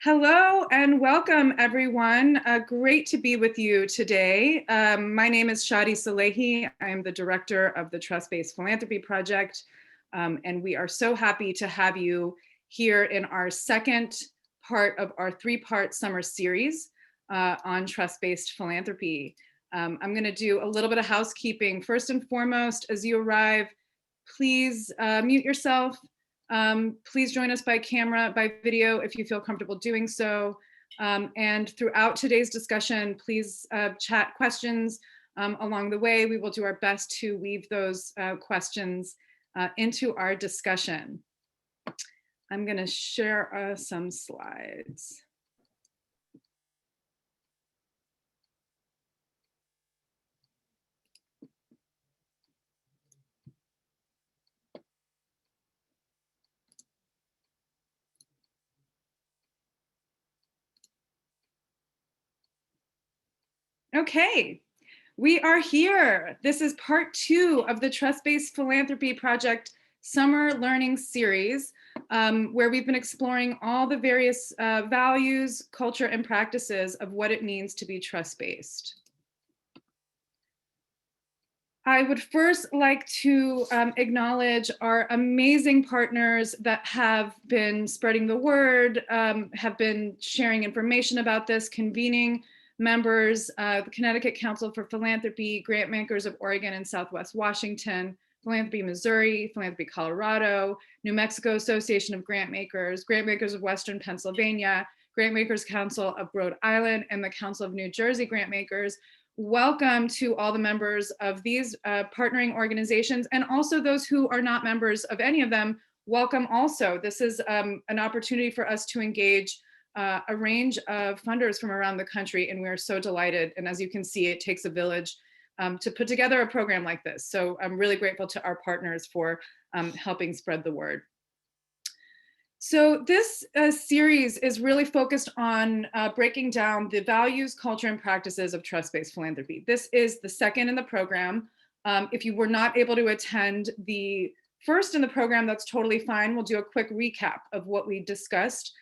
Hello and welcome, everyone. Great to be with you today. My name is Shadi Salehi. I am the director of the Trust-Based Philanthropy Project, and we are so happy to have you here in our second part of our three-part summer series on trust-based philanthropy. I'm going to do a little bit of housekeeping. First and foremost, as you arrive, please mute yourself. Please join us by camera, by video, if you feel comfortable doing so. And throughout today's discussion, please chat questions along the way. We will do our best to weave those questions into our discussion. I'm going to share some slides. Okay, we are here. This is part 2 of the Trust-Based Philanthropy Project Summer Learning Series, where we've been exploring all the various values, culture, and practices of what it means to be trust-based. I would first like to acknowledge our amazing partners that have been spreading the word, have been sharing information about this, convening members, the Connecticut Council for Philanthropy, grantmakers of Oregon and Southwest Washington, Philanthropy Missouri, Philanthropy Colorado, New Mexico Association of Grantmakers, Grantmakers of Western Pennsylvania, Grantmakers Council of Rhode Island, and the Council of New Jersey Grantmakers. Welcome to all the members of these partnering organizations, and also those who are not members of any of them. Welcome also. This is an opportunity for us to engage a range of funders from around the country, and we are so delighted. And as you can see, it takes a village to put together a program like this. So I'm really grateful to our partners for helping spread the word. So this series is really focused on breaking down the values, culture, and practices of trust-based philanthropy. This is the second in the program. If you were not able to attend the first in the program, that's totally fine. We'll do a quick recap of what we discussed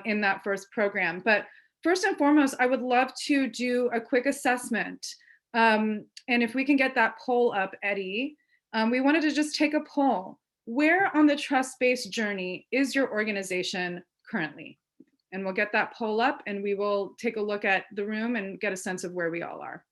in that first program. But first and foremost, I would love to do a quick assessment. And if we can get that poll up, Eddie, we wanted to just take a poll. Where on the trust-based journey is your organization currently? And we'll get that poll up and we will take a look at the room and get a sense of where we all are.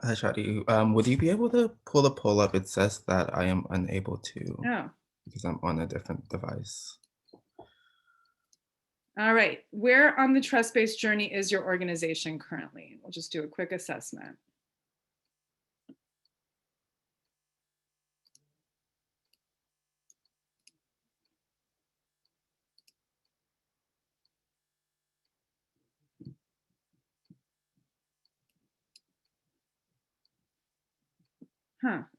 Hi, Shadi. Would you be able to pull the poll up? It says that I am unable to because I'm on a different device. All right, where on the trust-based journey is your organization currently? We'll just do a quick assessment.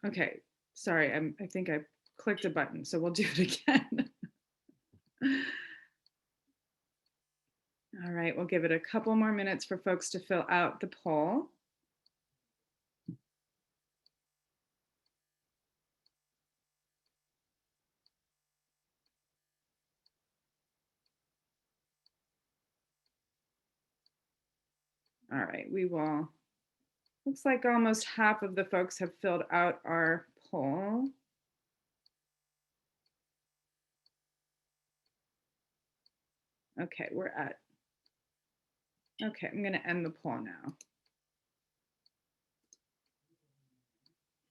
Okay, sorry, I think I clicked a button, so we'll do it again. All right, we'll give it a couple more minutes for folks to fill out the poll. All right, we will, looks like almost half of the folks have filled out our poll. Okay, okay, I'm gonna end the poll now.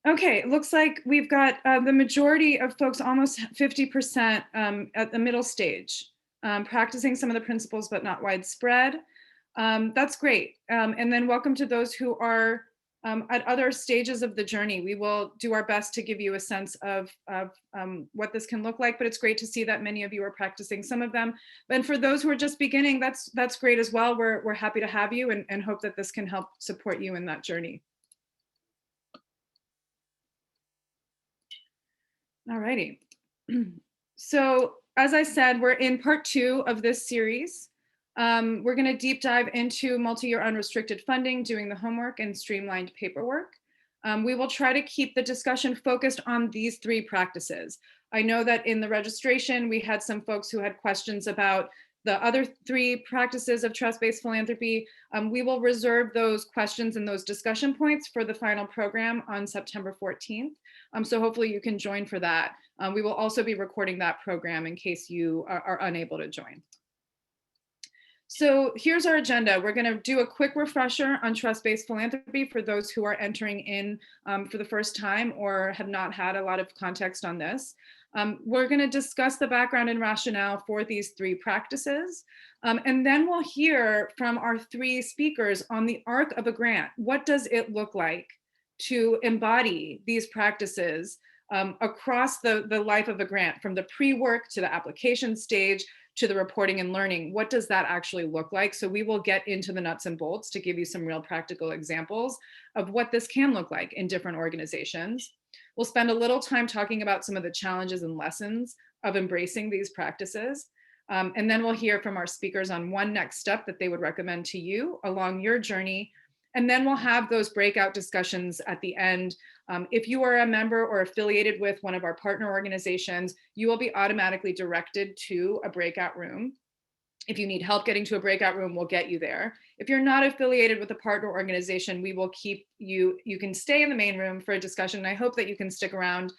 Okay, it looks like we've got the majority of folks, almost 50% at the middle stage, practicing some of the principles, but not widespread. That's great. And then welcome to those who are at other stages of the journey. We will do our best to give you a sense of what this can look like, but it's great to see that many of you are practicing some of them. And for those who are just beginning, that's great as well. We're happy to have you and hope that this can help support you in that journey. All righty. So as I said, we're in part 2 of this series. We're going to deep dive into multi-year unrestricted funding, doing the homework, and streamlined paperwork. We will try to keep the discussion focused on these 3 practices. I know that in the registration, we had some folks who had questions about the other 3 practices of trust-based philanthropy. We will reserve those questions and those discussion points for the final program on September 14th. So hopefully you can join for that. We will also be recording that program in case you are unable to join. So here's our agenda. We're going to do a quick refresher on trust-based philanthropy for those who are entering in for the first time or have not had a lot of context on this. We're going to discuss the background and rationale for these 3 practices. And then we'll hear from our 3 speakers on the arc of a grant. What does it look like to embody these practices across the life of a grant, from the pre-work to the application stage, to the reporting and learning? What does that actually look like? So we will get into the nuts and bolts to give you some real practical examples of what this can look like in different organizations. We'll spend a little time talking about some of the challenges and lessons of embracing these practices. And then we'll hear from our speakers on one next step that they would recommend to you along your journey. And then we'll have those breakout discussions at the end. If you are a member or affiliated with one of our partner organizations, you will be automatically directed to a breakout room. If you need help getting to a breakout room, we'll get you there. If you're not affiliated with a partner organization, we will keep you, you can stay in the main room for a discussion. And I hope that you can stick around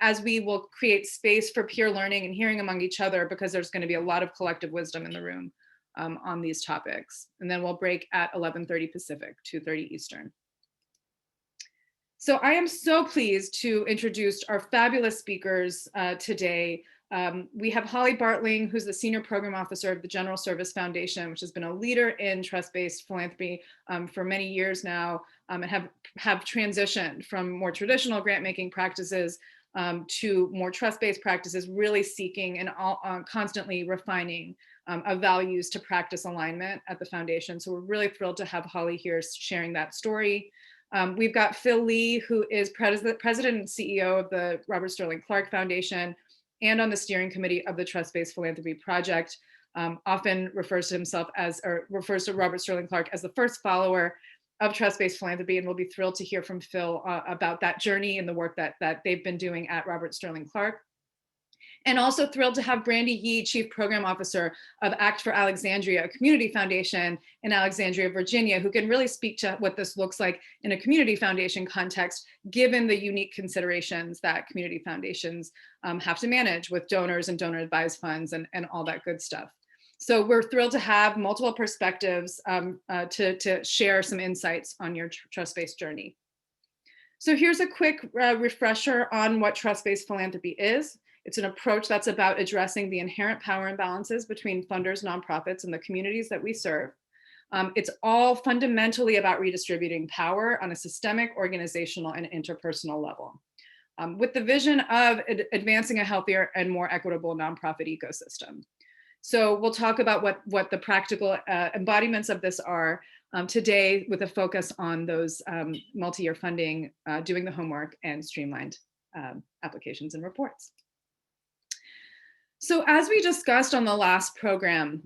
as we will create space for peer learning and hearing among each other, because there's going to be a lot of collective wisdom in the room on these topics. And then we'll break at 11:30 Pacific, 2:30 Eastern. So I am so pleased to introduce our fabulous speakers today. We have Holly Bartling, who's the Senior Program Officer of the General Service Foundation, which has been a leader in trust-based philanthropy for many years now, and have transitioned from more traditional grant-making practices to more trust-based practices, really seeking and constantly refining of values to practice alignment at the foundation. So we're really thrilled to have Holly here sharing that story. We've got Phil Lee, who is president and CEO of the Robert Sterling Clark Foundation and on the steering committee of the Trust-Based Philanthropy Project. Often refers to himself as, or refers to Robert Sterling Clark as the first follower of trust-based philanthropy, and we'll be thrilled to hear from Phil about that journey and the work that they've been doing at Robert Sterling Clark. And also thrilled to have Brandy Yee, Chief Program Officer of Act for Alexandria, a community foundation in Alexandria, Virginia, who can really speak to what this looks like in a community foundation context, given the unique considerations that community foundations have to manage with donors and donor advised funds and all that good stuff. So we're thrilled to have multiple perspectives to share some insights on your trust-based journey. So here's a quick refresher on what trust-based philanthropy is. It's an approach that's about addressing the inherent power imbalances between funders, nonprofits, and the communities that we serve. It's all fundamentally about redistributing power on a systemic, organizational, and interpersonal level, with the vision of advancing a healthier and more equitable nonprofit ecosystem. So we'll talk about what the practical embodiments of this are today, with a focus on those multi-year funding, doing the homework, and streamlined applications and reports. So as we discussed on the last program,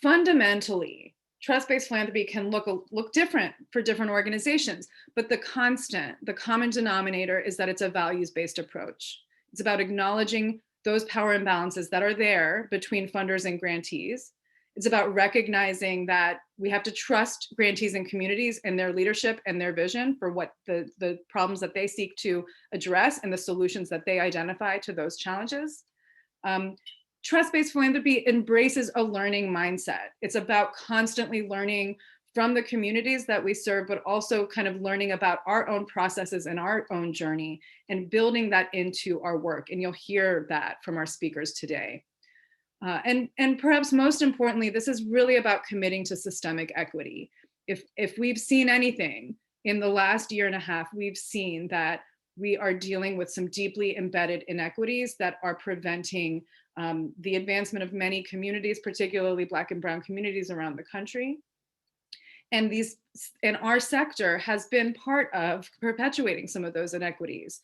fundamentally, trust-based philanthropy can look different for different organizations, but the common denominator is that it's a values-based approach. It's about acknowledging those power imbalances that are there between funders and grantees. It's about recognizing that we have to trust grantees and communities and their leadership and their vision for what the problems that they seek to address and the solutions that they identify to those challenges. Trust-based philanthropy embraces a learning mindset. It's about constantly learning from the communities that we serve, but also kind of learning about our own processes and our own journey and building that into our work. And you'll hear that from our speakers today. And perhaps most importantly, this is really about committing to systemic equity. If we've seen anything in the last year and a half, we've seen that we are dealing with some deeply embedded inequities that are preventing the advancement of many communities, particularly Black and Brown communities around the country. And our sector has been part of perpetuating some of those inequities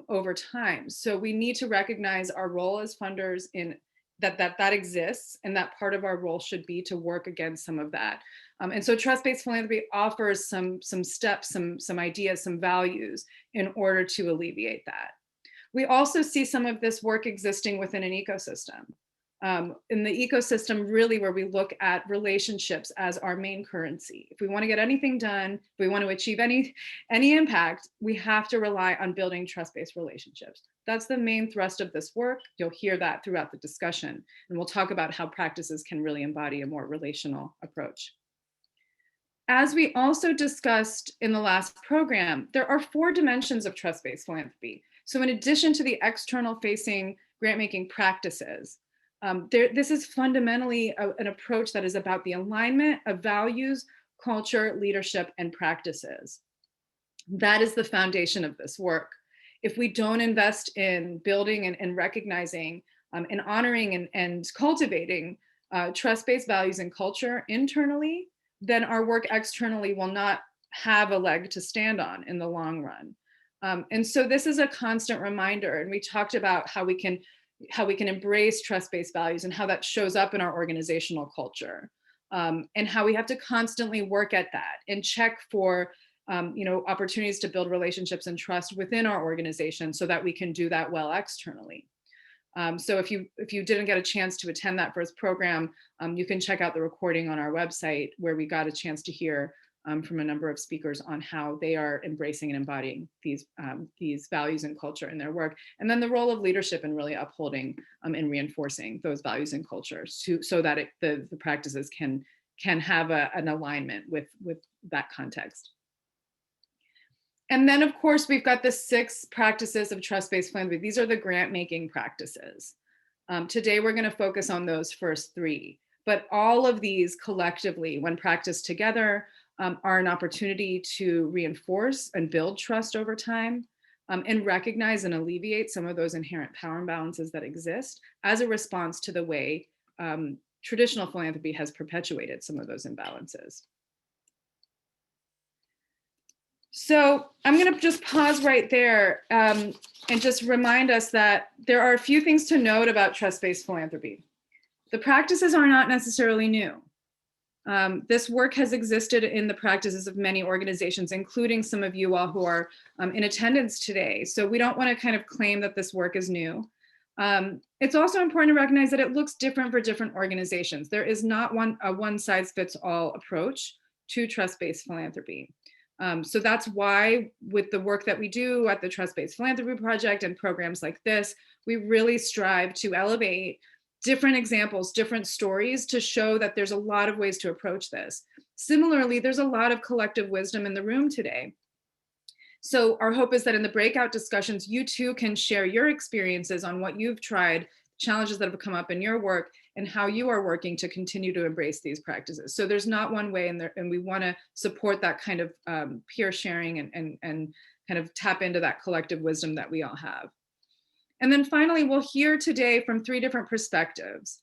over time. So we need to recognize our role as funders in that exists, and that part of our role should be to work against some of that. And so trust-based philanthropy offers some steps, some ideas, some values in order to alleviate that. We also see some of this work existing within an ecosystem. In the ecosystem, really where we look at relationships as our main currency. If we want to get anything done, if we want to achieve any impact, we have to rely on building trust-based relationships. That's the main thrust of this work. You'll hear that throughout the discussion, and we'll talk about how practices can really embody a more relational approach. As we also discussed in the last program, there are 4 dimensions of trust-based philanthropy. So in addition to the external facing grant-making practices, this is fundamentally an approach that is about the alignment of values, culture, leadership, and practices. That is the foundation of this work. If we don't invest in building and recognizing and honoring and cultivating trust-based values and culture internally, then our work externally will not have a leg to stand on in the long run. And so this is a constant reminder, and we talked about how we can embrace trust-based values and how that shows up in our organizational culture, and how we have to constantly work at that and check for opportunities to build relationships and trust within our organization so that we can do that well externally. So if you didn't get a chance to attend that first program, you can check out the recording on our website where we got a chance to hear from a number of speakers on how they are embracing and embodying these values and culture in their work, and then the role of leadership in really upholding and reinforcing those values and culture so that the practices can have an alignment with that context. And then, of course, we've got the 6 practices of trust-based philanthropy. These are the grant-making practices. Today, we're going to focus on those first 3. But all of these collectively, when practiced together, are an opportunity to reinforce and build trust over time, and recognize and alleviate some of those inherent power imbalances that exist as a response to the way traditional philanthropy has perpetuated some of those imbalances. So I'm going to just pause right there and just remind us that there are a few things to note about trust-based philanthropy. The practices are not necessarily new. This work has existed in the practices of many organizations, including some of you all who are in attendance today. So we don't want to kind of claim that this work is new. It's also important to recognize that it looks different for different organizations. There is not a one-size-fits-all approach to trust-based philanthropy. So that's why with the work that we do at the Trust-Based Philanthropy Project and programs like this, we really strive to elevate different examples, different stories to show that there's a lot of ways to approach this. Similarly, there's a lot of collective wisdom in the room today. So our hope is that in the breakout discussions, you too can share your experiences on what you've tried, challenges that have come up in your work, and how you are working to continue to embrace these practices. So there's not one way, and we want to support that kind of peer sharing and kind of tap into that collective wisdom that we all have. And then finally, we'll hear today from 3 different perspectives.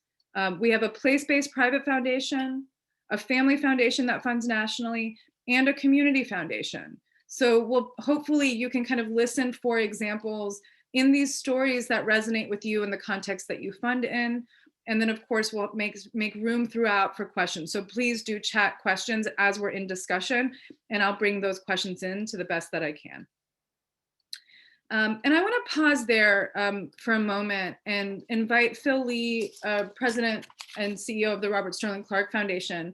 We have a place-based private foundation, a family foundation that funds nationally, and a community foundation. So hopefully you can kind of listen for examples in these stories that resonate with you in the context that you fund in. And then of course, we'll make room throughout for questions. So please do chat questions as we're in discussion, and I'll bring those questions in to the best that I can. And I want to pause there for a moment and invite Phil Lee, President and CEO of the Robert Sterling Clark Foundation,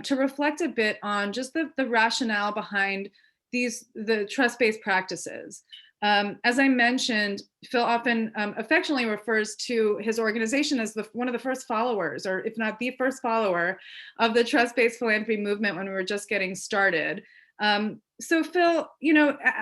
to reflect a bit on just the rationale behind the trust-based practices. As I mentioned, Phil often affectionately refers to his organization as one of the first followers, or if not the first follower, of the trust-based philanthropy movement when we were just getting started. So Phil,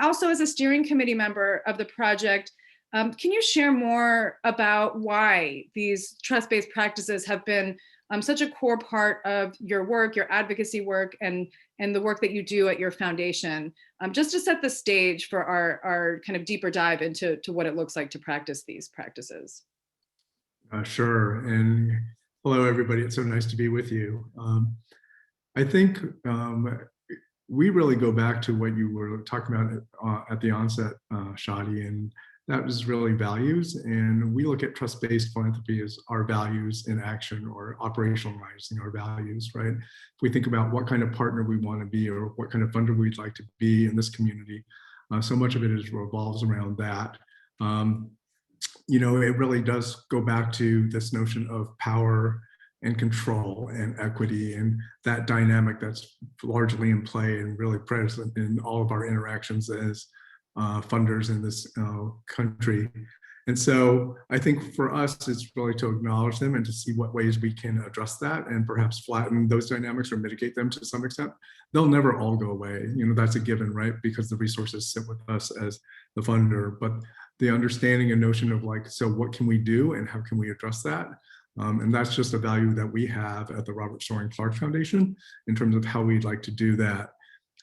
also as a steering committee member of the project, can you share more about why these trust-based practices have been such a core part of your work, your advocacy work, and the work that you do at your foundation, just to set the stage for our kind of deeper dive into what it looks like to practice these practices? Sure, and hello everybody, it's so nice to be with you. I think we really go back to what you were talking about at the onset, Shadi, and that is really values. And we look at trust-based philanthropy as our values in action, or operationalizing our values, right? If we think about what kind of partner we want to be, or what kind of funder we'd like to be in this community, so much of it revolves around that. You know, it really does go back to this notion of power and control and equity, and that dynamic that's largely in play and really present in all of our interactions as funders in this country. And so I think for us, it's really to acknowledge them and to see what ways we can address that and perhaps flatten those dynamics or mitigate them to some extent. They'll never all go away. You know, that's a given, right? Because the resources sit with us as the funder, but the understanding and notion of like, so what can we do and how can we address that? And that's just a value that we have at the Robert Soaring Clark Foundation in terms of how we'd like to do that.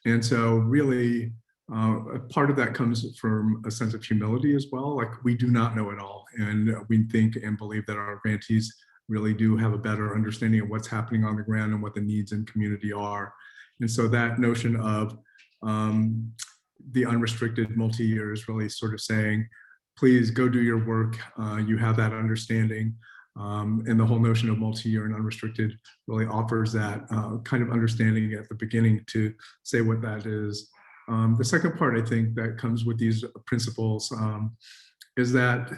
And so really, a part of that comes from a sense of humility as well. Like, we do not know it all. And we think and believe that our grantees really do have a better understanding of what's happening on the ground and what the needs in community are. And so that notion of the unrestricted multi-year is really sort of saying, please go do your work. You have that understanding. And the whole notion of multi-year and unrestricted really offers that kind of understanding at the beginning to say what that is. The second part, I think, that comes with these principles is that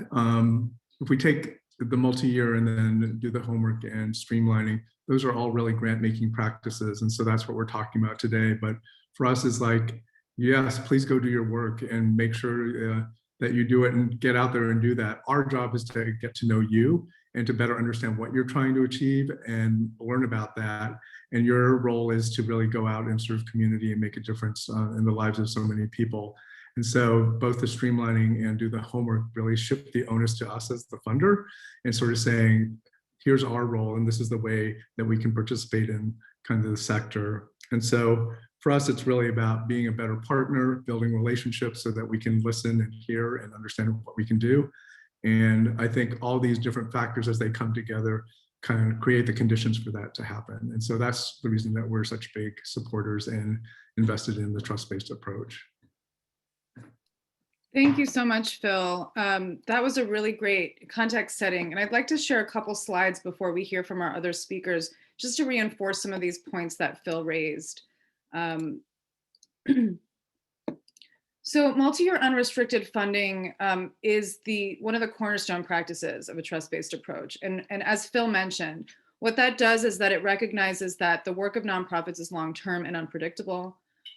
if we take the multi-year and then do the homework and streamlining, those are all really grant-making practices. And so that's what we're talking about today. But for us, it's like, yes, please go do your work and make sure that you do it and get out there and do that. Our job is to get to know you and to better understand what you're trying to achieve and learn about that. And your role is to really go out and serve community and make a difference in the lives of so many people. And so both the streamlining and do the homework really shift the onus to us as the funder and sort of saying, here's our role and this is the way that we can participate in kind of the sector. And so for us, it's really about being a better partner, building relationships so that we can listen and hear and understand what we can do. And I think all these different factors as they come together kind of create the conditions for that to happen. And so that's the reason that we're such big supporters and invested in the trust-based approach. Thank you so much, Phil. That was a really great context setting. And I'd like to share a couple slides before we hear from our other speakers, just to reinforce some of these points that Phil raised. So multi-year unrestricted funding is one of the cornerstone practices of a trust-based approach. And as Phil mentioned, what that does is that it recognizes that the work of nonprofits is long-term and unpredictable.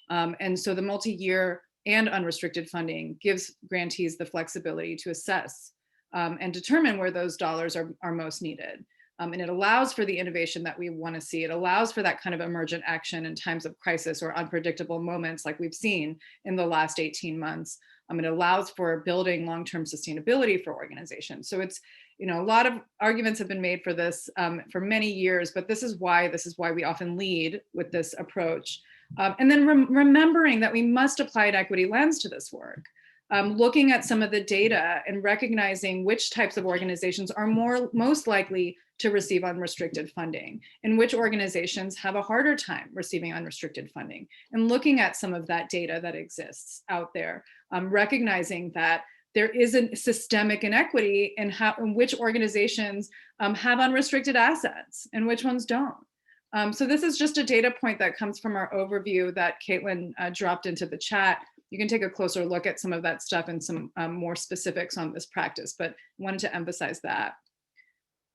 And so the multi-year and unrestricted funding gives grantees the flexibility to assess and determine where those dollars are most needed. And it allows for the innovation that we want to see. It allows for that kind of emergent action in times of crisis or unpredictable moments like we've seen in the last 18 months. It allows for building long-term sustainability for organizations. So it's, you know, a lot of arguments have been made for this for many years, but this is why we often lead with this approach. And then remembering that we must apply an equity lens to this work. Looking at some of the data and recognizing which types of organizations are most likely to receive unrestricted funding and which organizations have a harder time receiving unrestricted funding, and looking at some of that data that exists out there, recognizing that there is a systemic inequity in which organizations have unrestricted assets and which ones don't. So this is just a data point that comes from our overview that Caitlin dropped into the chat. You can take a closer look at some of that stuff and some more specifics on this practice, but wanted to emphasize that.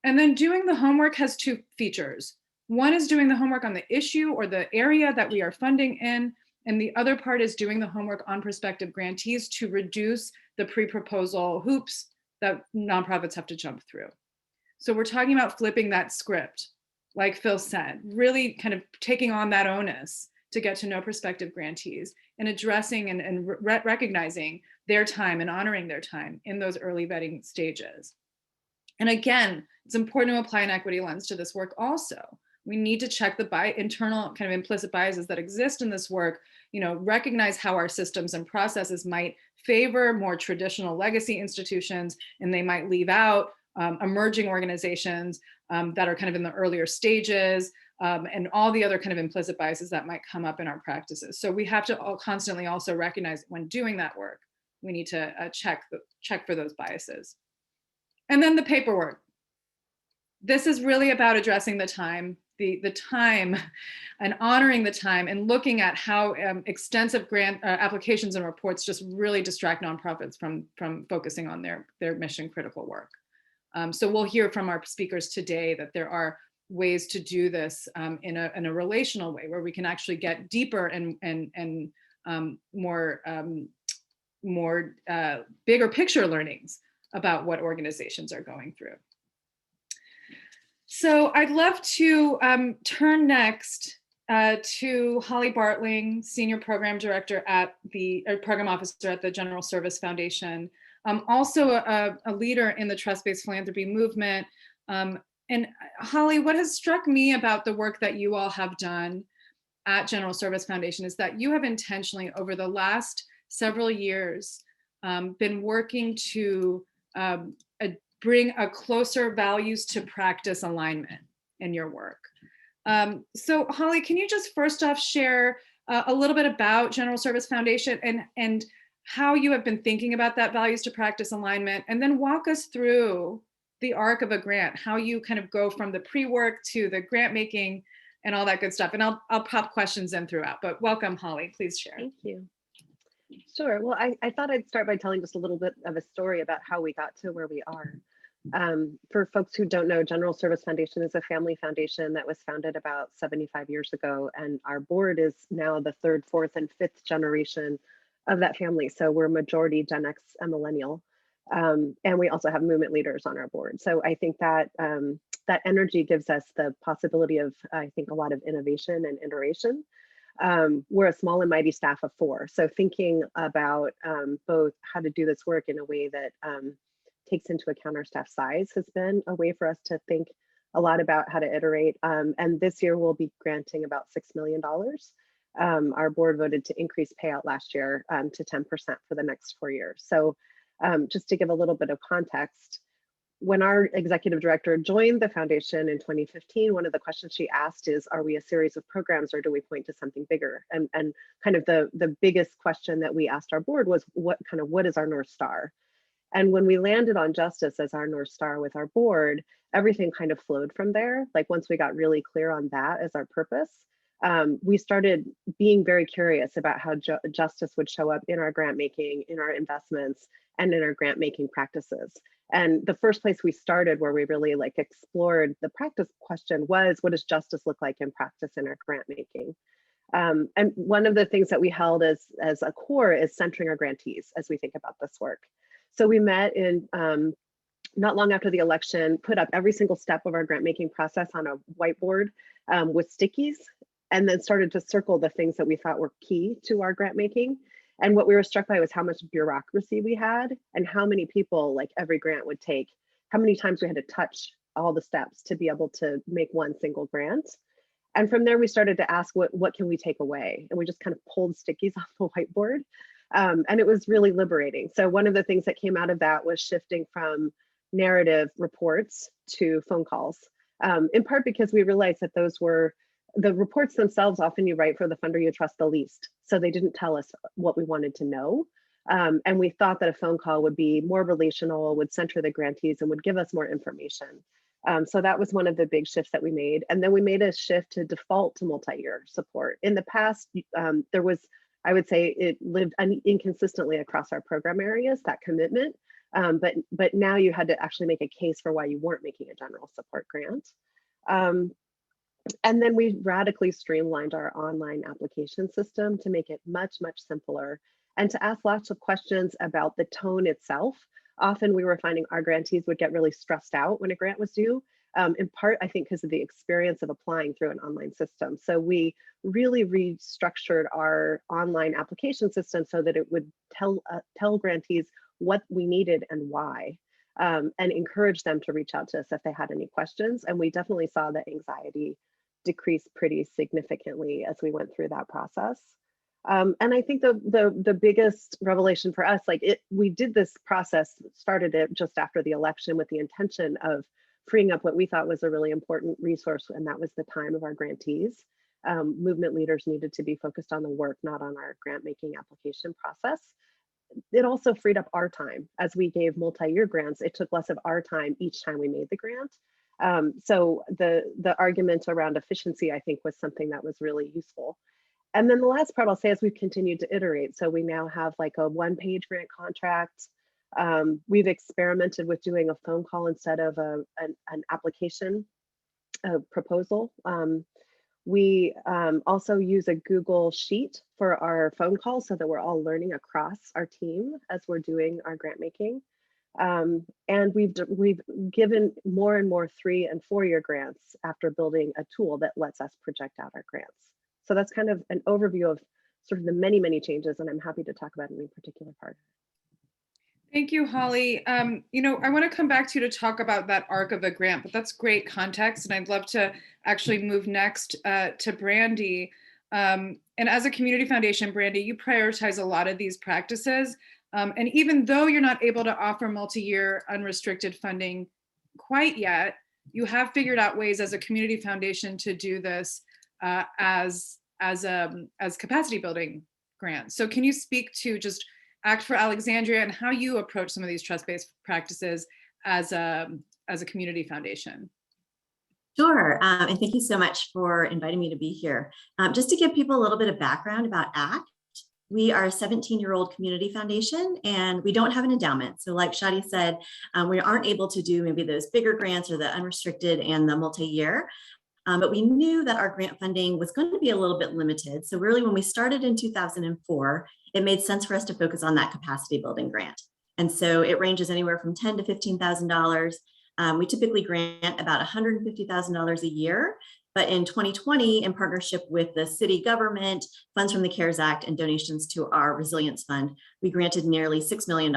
And then doing the homework has two features. One is doing the homework on the issue or the area that we are funding in, and the other part is doing the homework on prospective grantees to reduce the pre-proposal hoops that nonprofits have to jump through. So we're talking about flipping that script, like Phil said, really kind of taking on that onus to get to know prospective grantees and addressing and recognizing their time and honoring their time in those early vetting stages. And again, it's important to apply an equity lens to this work also. We need to check the internal kind of implicit biases that exist in this work, you know, recognize how our systems and processes might favor more traditional legacy institutions, and they might leave out emerging organizations that are kind of in the earlier stages, and all the other kind of implicit biases that might come up in our practices. So we have to constantly also recognize when doing that work, we need to check for those biases. And then the paperwork. This is really about addressing the time, the time, and honoring the time, and looking at how extensive grant applications and reports just really distract nonprofits from focusing on their mission critical work. So we'll hear from our speakers today that there are ways to do this in a relational way, where we can actually get deeper and more bigger picture learnings about what organizations are going through. So I'd love to turn next to Holly Bartling, Senior Program Director at Program Officer at the General Service Foundation, also a leader in the Trust-Based Philanthropy movement. And Holly, what has struck me about the work that you all have done at General Service Foundation is that you have intentionally, over the last several years, been working to bring a closer values to practice alignment in your work. So Holly, can you just first off share a little bit about General Service Foundation and how you have been thinking about that values to practice alignment, and then walk us through the arc of a grant, how you kind of go from the pre-work to the grant making and all that good stuff. And I'll pop questions in throughout, but welcome, Holly, please share. Thank you. Sure, well, I thought I'd start by telling just a little bit of a story about how we got to where we are. For folks who don't know, General Service Foundation is a family foundation that was founded about 75 years ago, and our board is now the third, fourth, and fifth generation of that family. So we're majority Gen X and millennial. And we also have movement leaders on our board. So I think that that energy gives us the possibility of, I think, a lot of innovation and iteration. We're a small and mighty staff of 4. So thinking about both how to do this work in a way that takes into account our staff size has been a way for us to think a lot about how to iterate. And this year we'll be granting about $6 million. Our board voted to increase payout last year to 10% for the next 4 years. So just to give a little bit of context, when our executive director joined the foundation in 2015, one of the questions she asked is, are we a series of programs or do we point to something bigger? And kind of the biggest question that we asked our board was, what is our North Star? And when we landed on justice as our North Star with our board, everything kind of flowed from there. Like once we got really clear on that as our purpose, we started being very curious about how justice would show up in our grant making, in our investments, and in our grant making practices. And the first place we started where we really explored the practice question was, what does justice look like in practice in our grant making? And one of the things that we held as a core is centering our grantees as we think about this work. So we met in not long after the election, put up every single step of our grant making process on a whiteboard with stickies, and then started to circle the things that we thought were key to our grant making. And what we were struck by was how much bureaucracy we had and how many people every grant would take, how many times we had to touch all the steps to be able to make one single grant. And from there, we started to ask, what can we take away? And we just kind of pulled stickies off the whiteboard. And it was really liberating. So one of the things that came out of that was shifting from narrative reports to phone calls, in part because we realized that those were the reports themselves. Often you write for the funder you trust the least. So they didn't tell us what we wanted to know. And we thought that a phone call would be more relational, would center the grantees, and would give us more information. So that was one of the big shifts that we made. And then we made a shift to default to multi-year support. In the past, there was, I would say, it lived inconsistently across our program areas, that commitment. But now you had to actually make a case for why you weren't making a general support grant. And then we radically streamlined our online application system to make it much, much simpler and to ask lots of questions about the tone itself. Often we were finding our grantees would get really stressed out when a grant was due, in part, I think, because of the experience of applying through an online system. So we really restructured our online application system so that it would tell grantees what we needed and why, and encourage them to reach out to us if they had any questions. And we definitely saw the anxiety decrease pretty significantly as we went through that process. And I think the biggest revelation for us, we did this process, started it just after the election with the intention of freeing up what we thought was a really important resource, and that was the time of our grantees. Movement leaders needed to be focused on the work, not on our grant making application process. it also freed up our time. As we gave multi-year grants, it took less of our time each time we made the grant. So the argument around efficiency, I think, was something that was really useful. And then the last part I'll say is we've continued to iterate. So we now have like a one-page grant contract. We've experimented with doing a phone call instead of an application, a proposal. We also use a Google Sheet for our phone calls so that we're all learning across our team as we're doing our grant making. And we've given more and more 3- and 4-year grants after building a tool that lets us project out our grants. So that's kind of an overview of sort of the many, many changes, and I'm happy to talk about any particular part. Thank you, Holly. You know, I want to come back to you to talk about that arc of a grant, but that's great context. And I'd love to actually move next to Brandy. And as a community foundation, Brandy, you prioritize a lot of these practices. And even though you're not able to offer multi-year unrestricted funding quite yet, you have figured out ways as a community foundation to do this as capacity building grants. So can you speak to just Act for Alexandria and how you approach some of these trust-based practices as a community foundation? Sure, and thank you so much for inviting me to be here. Just to give people a little bit of background about ACT, we are a 17-year-old community foundation and we don't have an endowment. So like Shadi said, we aren't able to do maybe those bigger grants or the unrestricted and the multi-year. But we knew that our grant funding was going to be a little bit limited. So really when we started in 2004, it made sense for us to focus on that capacity building grant. And so it ranges anywhere from $10,000 to $15,000. We typically grant about $150,000 a year. But in 2020, in partnership with the city government, funds from the CARES Act, and donations to our Resilience Fund, we granted nearly $6 million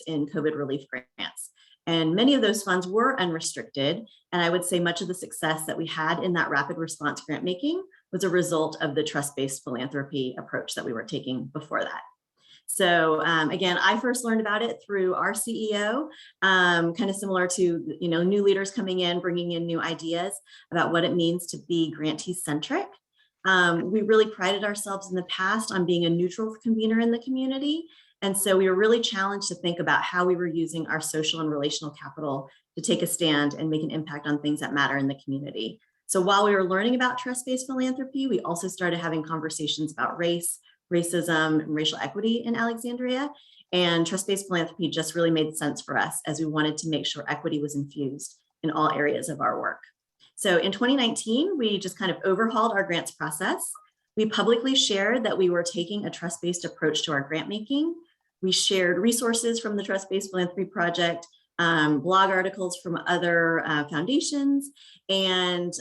in COVID relief grants. And many of those funds were unrestricted. And I would say much of the success that we had in that rapid response grant making was a result of the trust-based philanthropy approach that we were taking before that. So again, I first learned about it through our CEO, kind of similar to new leaders coming in, bringing in new ideas about what it means to be grantee-centric. We really prided ourselves in the past on being a neutral convener in the community. And so we were really challenged to think about how we were using our social and relational capital to take a stand and make an impact on things that matter in the community. So while we were learning about trust-based philanthropy, we also started having conversations about race, racism, and racial equity in Alexandria. And trust-based philanthropy just really made sense for us as we wanted to make sure equity was infused in all areas of our work. So in 2019, we just kind of overhauled our grants process. We publicly shared that we were taking a trust-based approach to our grant making. We shared resources from the Trust-Based Philanthropy Project, blog articles from other foundations, and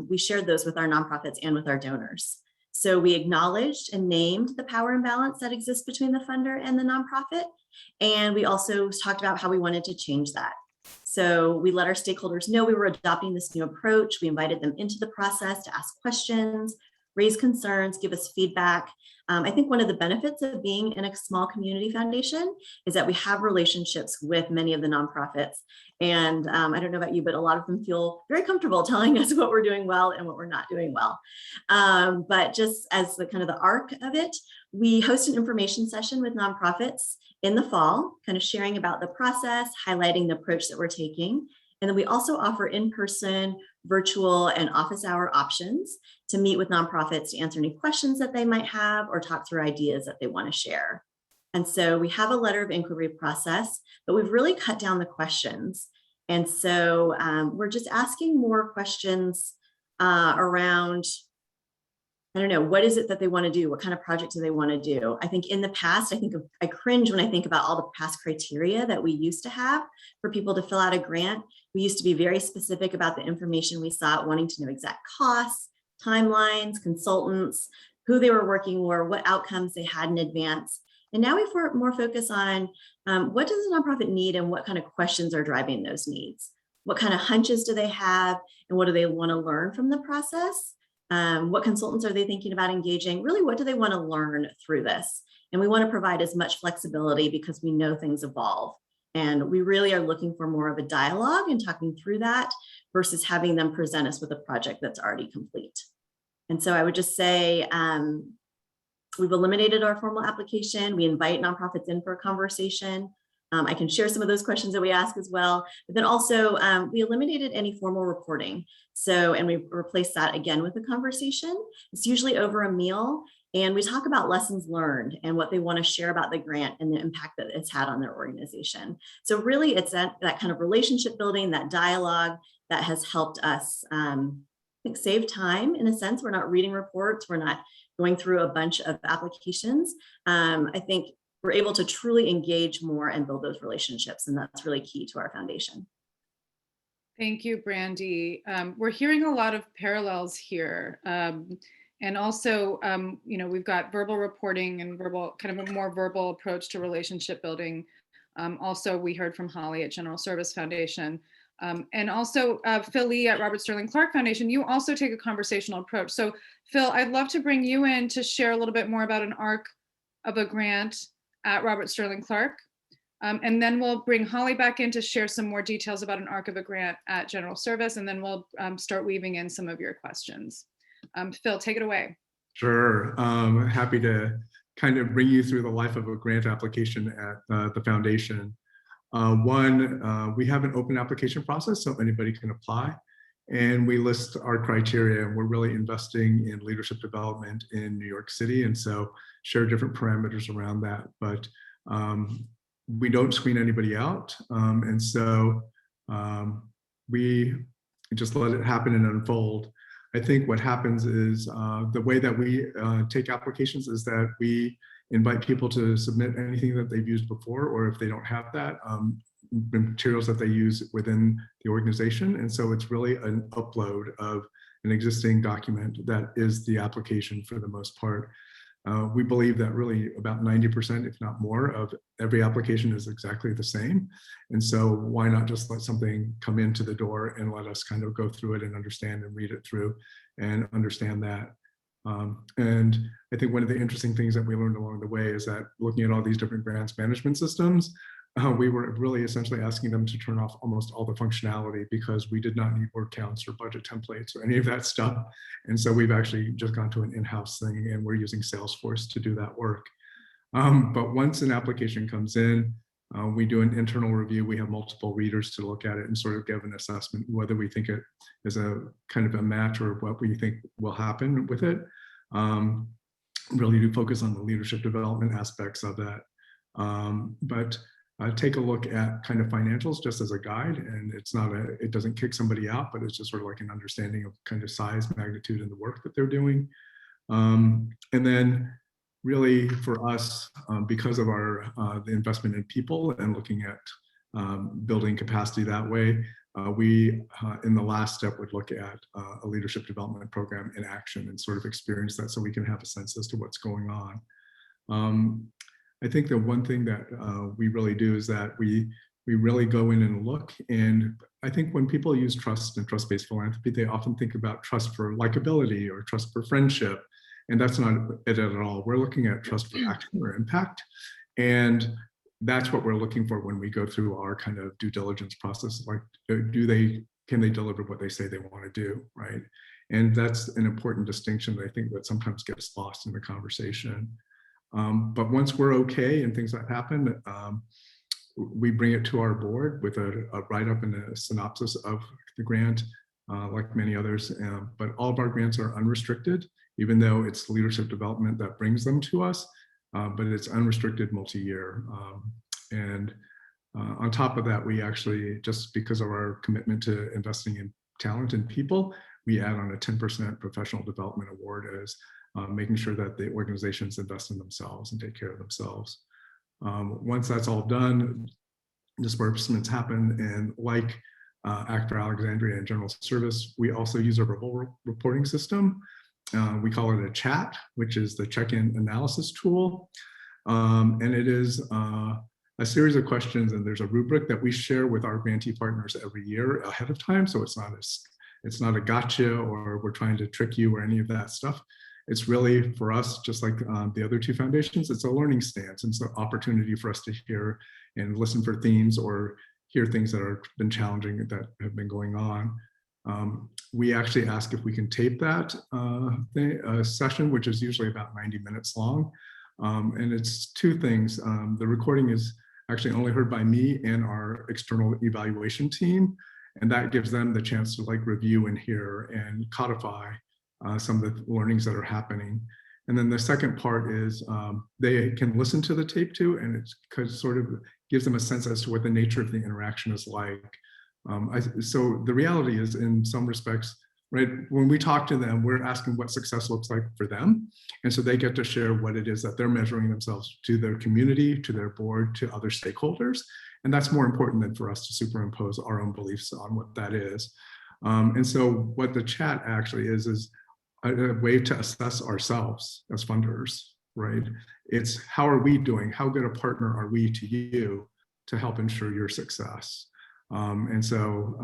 we shared those with our nonprofits and with our donors. So we acknowledged and named the power imbalance that exists between the funder and the nonprofit. And we also talked about how we wanted to change that. So we let our stakeholders know we were adopting this new approach. We invited them into the process to ask questions, raise concerns, give us feedback. I think one of the benefits of being in a small community foundation is that we have relationships with many of the nonprofits. And I don't know about you, but a lot of them feel very comfortable telling us what we're doing well and what we're not doing well. But just as the kind of the arc of it, we host an information session with nonprofits in the fall, kind of sharing about the process, highlighting the approach that we're taking. And then we also offer in-person, virtual, and office hour options to meet with nonprofits to answer any questions that they might have or talk through ideas that they want to share. And so we have a letter of inquiry process, but we've really cut down the questions. And so we're just asking more questions around, I don't know, what is it that they want to do? What kind of project do they want to do? I think in the past, I cringe when I think about all the past criteria that we used to have for people to fill out a grant. We used to be very specific about the information we sought, wanting to know exact costs, timelines, consultants, who they were working for, what outcomes they had in advance. And now we're more focused on what does a nonprofit need and what kind of questions are driving those needs? What kind of hunches do they have and what do they want to learn from the process? What consultants are they thinking about engaging? Really, what do they want to learn through this? And we want to provide as much flexibility because we know things evolve. And we really are looking for more of a dialogue and talking through that versus having them present us with a project that's already complete. And so I would just say, We've eliminated our formal application. We invite nonprofits in for a conversation. I can share some of those questions that we ask as well. But then also we eliminated any formal reporting. So, and we replaced that again with a conversation. It's usually over a meal. And we talk about lessons learned and what they want to share about the grant and the impact that it's had on their organization. So really it's that kind of relationship building, that dialogue that has helped us I think save time in a sense. We're not reading reports. We're not going through a bunch of applications. I think we're able to truly engage more and build those relationships. And that's really key to our foundation. Thank you, Brandy. We're hearing a lot of parallels here. And also, you know, we've got verbal reporting and kind of a more verbal approach to relationship building. Also, we heard from Holly at General Service Foundation. And also Phil Lee at Robert Sterling Clark Foundation, you also take a conversational approach. So Phil, I'd love to bring you in to share a little bit more about an arc of a grant at Robert Sterling Clark. And then we'll bring Holly back in to share some more details about an arc of a grant at General Service. And then we'll start weaving in some of your questions. Phil, take it away. Sure. Happy to kind of bring you through the life of a grant application at the foundation. We have an open application process, so anybody can apply. And we list our criteria, and we're really investing in leadership development in New York City. And so share different parameters around that. But we don't screen anybody out. And so we just let it happen and unfold. I think what happens is the way that we take applications is that we invite people to submit anything that they've used before, or if they don't have that, materials that they use within the organization. And so it's really an upload of an existing document that is the application for the most part. We believe that really about 90%, if not more, of every application is exactly the same. And so why not just let something come into the door and let us kind of go through it and understand and read it through and understand that. And I think one of the interesting things that we learned along the way is that looking at all these different grants management systems, we were really essentially asking them to turn off almost all the functionality because we did not need word counts or budget templates or any of that stuff. And so we've actually just gone to an in-house thing, and we're using Salesforce to do that work. But once an application comes in, we do an internal review. We have multiple readers to look at it and sort of give an assessment whether we think it is a kind of a match or what we think will happen with it. Really do focus on the leadership development aspects of that. But take a look at kind of financials just as a guide, and it doesn't kick somebody out, but it's just sort of like an understanding of kind of size, magnitude, and the work that they're doing. And then really for us, because of the investment in people and looking at building capacity that way, we in the last step would look at a leadership development program in action and sort of experience that so we can have a sense as to what's going on. I think the one thing that we really do is that we really go in and look. And I think when people use trust and trust-based philanthropy, they often think about trust for likability or trust for friendship. And that's not it at all. We're looking at trust for action or impact. And that's what we're looking for when we go through our kind of due diligence process. Like, can they deliver what they say they want to do, right? And that's an important distinction that I think that sometimes gets lost in the conversation. But once we're okay and things that happen, we bring it to our board with a write-up and a synopsis of the grant, like many others. But all of our grants are unrestricted, even though it's leadership development that brings them to us, but it's unrestricted multi-year. And on top of that, we actually, just because of our commitment to investing in talent and people, we add on a 10% professional development award as making sure that the organizations invest in themselves and take care of themselves. Once that's all done, disbursements happen, and like Act for Alexandria and General Service, we also use a verbal reporting system. We call it a chat, which is the check-in analysis tool. And it is a series of questions, and there's a rubric that we share with our grantee partners every year ahead of time. So it's not a gotcha or we're trying to trick you or any of that stuff. It's really, for us, just like the other two foundations, it's a learning stance. And it's an opportunity for us to hear and listen for themes or hear things that have been challenging that have been going on. We actually ask if we can tape that session, which is usually about 90 minutes long. And it's two things. The recording is actually only heard by me and our external evaluation team. And that gives them the chance to like review and hear and codify some of the learnings that are happening. And then the second part is they can listen to the tape too, and it sort of gives them a sense as to what the nature of the interaction is like. So the reality is, in some respects, right, when we talk to them, we're asking what success looks like for them. And so they get to share what it is that they're measuring themselves to their community, to their board, to other stakeholders. And that's more important than for us to superimpose our own beliefs on what that is. And so what the chat actually is a way to assess ourselves as funders, right? It's how are we doing? How good a partner are we to you to help ensure your success? And so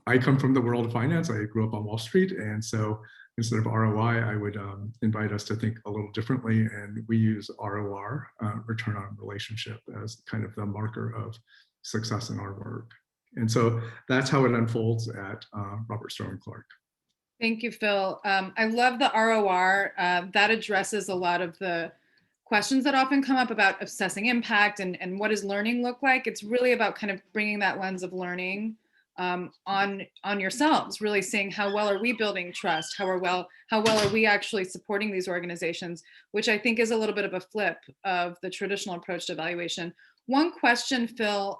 I come from the world of finance. I grew up on Wall Street. And so instead of ROI, I would invite us to think a little differently. And we use ROR, return on relationship, as kind of the marker of success in our work. And so that's how it unfolds at Robert Sterling Clark. Thank you, Phil. I love the ROR. That addresses a lot of the questions that often come up about assessing impact and what does learning look like. It's really about kind of bringing that lens of learning on yourselves, really seeing how well are we building trust, how well are we actually supporting these organizations, which I think is a little bit of a flip of the traditional approach to evaluation. One question, Phil,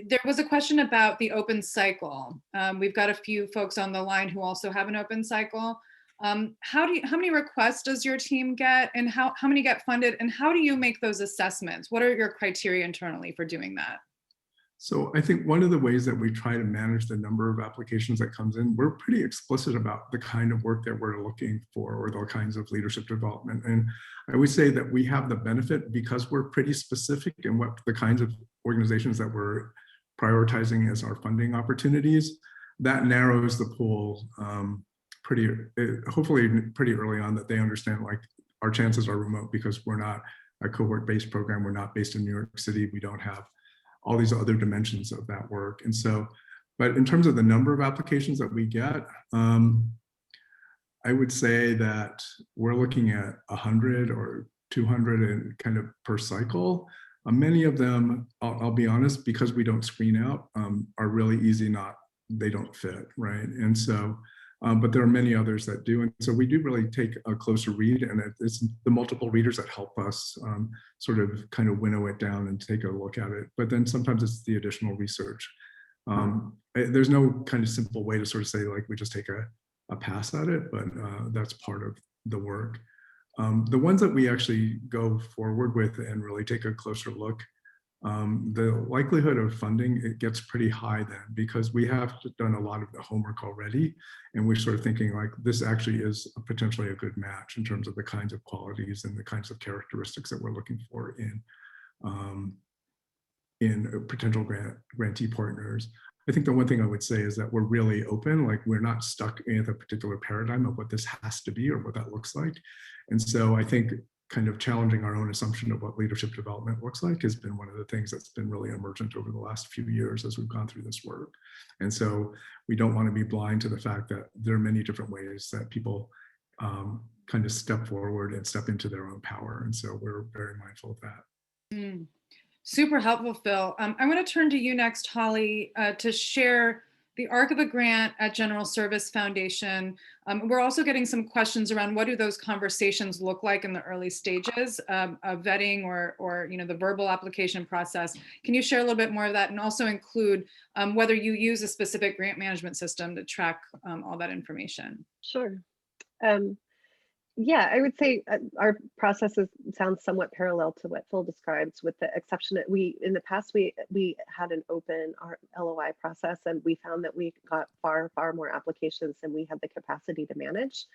there was a question about the open cycle. We've got a few folks on the line who also have an open cycle. How many requests does your team get, and how many get funded, and how do you make those assessments? What are your criteria internally for doing that? So I think one of the ways that we try to manage the number of applications that comes in, we're pretty explicit about the kind of work that we're looking for or the kinds of leadership development. And I would say that we have the benefit, because we're pretty specific in what the kinds of organizations that we're prioritizing as our funding opportunities, that narrows the pool hopefully pretty early on, that they understand like our chances are remote because we're not a cohort-based program. We're not based in New York City. We don't have all these other dimensions of that work. And so, but in terms of the number of applications that we get, I would say that we're looking at 100 or 200 and kind of per cycle. Many of them, I'll be honest, because we don't screen out, are really easy, they don't fit, right? And so, but there are many others that do. And so we do really take a closer read, and it's the multiple readers that help us sort of kind of winnow it down and take a look at it. But then sometimes it's the additional research. There's no kind of simple way to sort of say like we just take a pass at it, but that's part of the work. The ones that we actually go forward with and really take a closer look, the likelihood of funding, it gets pretty high then, because we have done a lot of the homework already, and we're sort of thinking like this actually is potentially a good match in terms of the kinds of qualities and the kinds of characteristics that we're looking for in potential grantee partners. I think the one thing I would say is that we're really open, like we're not stuck in a particular paradigm of what this has to be or what that looks like. And so I think kind of challenging our own assumption of what leadership development looks like has been one of the things that's been really emergent over the last few years as we've gone through this work. And so we don't want to be blind to the fact that there are many different ways that people kind of step forward and step into their own power. And so we're very mindful of that. Super helpful, Phil. I want to turn to you next, Holly, to share the arc of a grant at General Service Foundation. We're also getting some questions around what do those conversations look like in the early stages of vetting or the verbal application process. Can you share a little bit more of that, and also include whether you use a specific grant management system to track all that information? Sure. Yeah, I would say our processes sound somewhat parallel to what Phil describes, with the exception that in the past, we had an open LOI process, and we found that we got far more applications than we had the capacity to manage.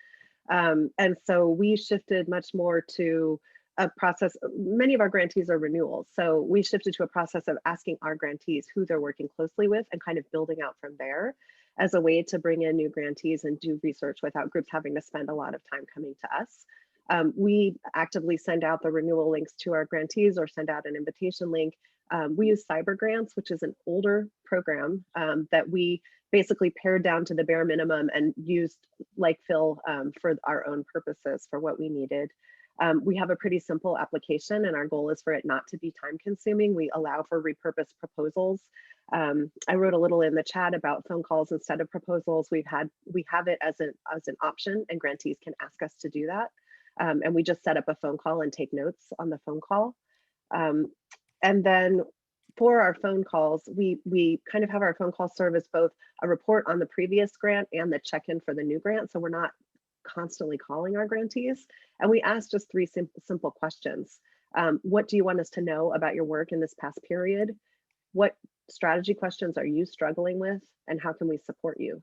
And so we shifted much more to a process. Many of our grantees are renewals. So we shifted to a process of asking our grantees who they're working closely with and kind of building out from there, as a way to bring in new grantees and do research without groups having to spend a lot of time coming to us. We actively send out the renewal links to our grantees or send out an invitation link We use cyber grants, which is an older program that we basically pared down to the bare minimum and used like Phil for our own purposes for what we needed. We have a pretty simple application, and our goal is for it not to be time consuming. We allow for repurposed proposals. I wrote a little in the chat about phone calls instead of proposals. We have it as an option, and grantees can ask us to do that. And we just set up a phone call and take notes on the phone call. And then for our phone calls, we kind of have our phone call serve as both a report on the previous grant and the check-in for the new grant. So we're not constantly calling our grantees. And we ask just three simple questions. What do you want us to know about your work in this past period? What strategy questions are you struggling with? And how can we support you?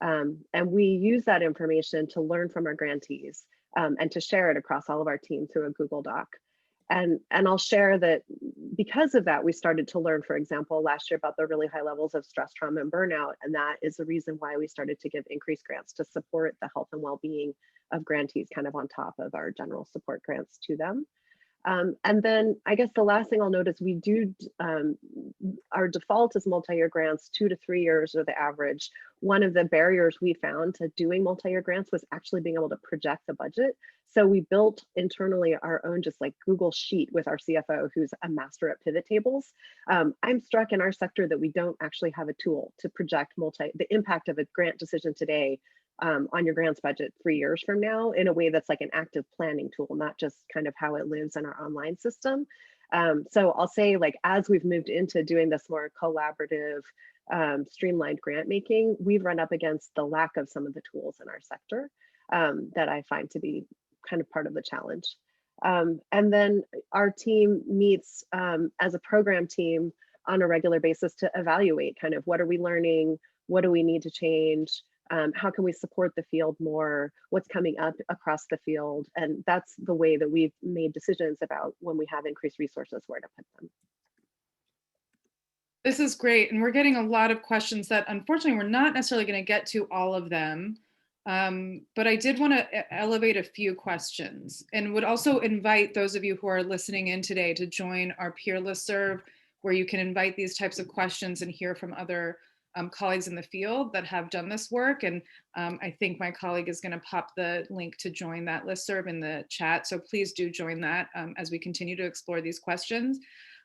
And we use that information to learn from our grantees and to share it across all of our team through a Google Doc. And I'll share that because of that, we started to learn, for example, last year about the really high levels of stress, trauma, and burnout. And that is the reason why we started to give increased grants to support the health and well-being of grantees, kind of on top of our general support grants to them. And then I guess the last thing I'll note is we do, our default is multi-year grants, 2 to 3 years are the average. One of the barriers we found to doing multi-year grants was actually being able to project the budget. So we built internally our own just like Google Sheet with our CFO, who's a master at pivot tables. I'm struck in our sector that we don't actually have a tool to project the impact of a grant decision today on your grants budget 3 years from now in a way that's like an active planning tool, not just kind of how it lives in our online system. So I'll say, like, as we've moved into doing this more collaborative, streamlined grant making, we've run up against the lack of some of the tools in our sector that I find to be kind of part of the challenge. And then our team meets as a program team on a regular basis to evaluate kind of what are we learning, what do we need to change, how can we support the field more, what's coming up across the field. And that's the way that we've made decisions about when we have increased resources, where to put them. This is great. And we're getting a lot of questions that unfortunately we're not necessarily going to get to all of them. But I did want to elevate a few questions and would also invite those of you who are listening in today to join our peer listserv, where you can invite these types of questions and hear from other colleagues in the field that have done this work. And I think my colleague is going to pop the link to join that listserv in the chat. So please do join that as we continue to explore these questions.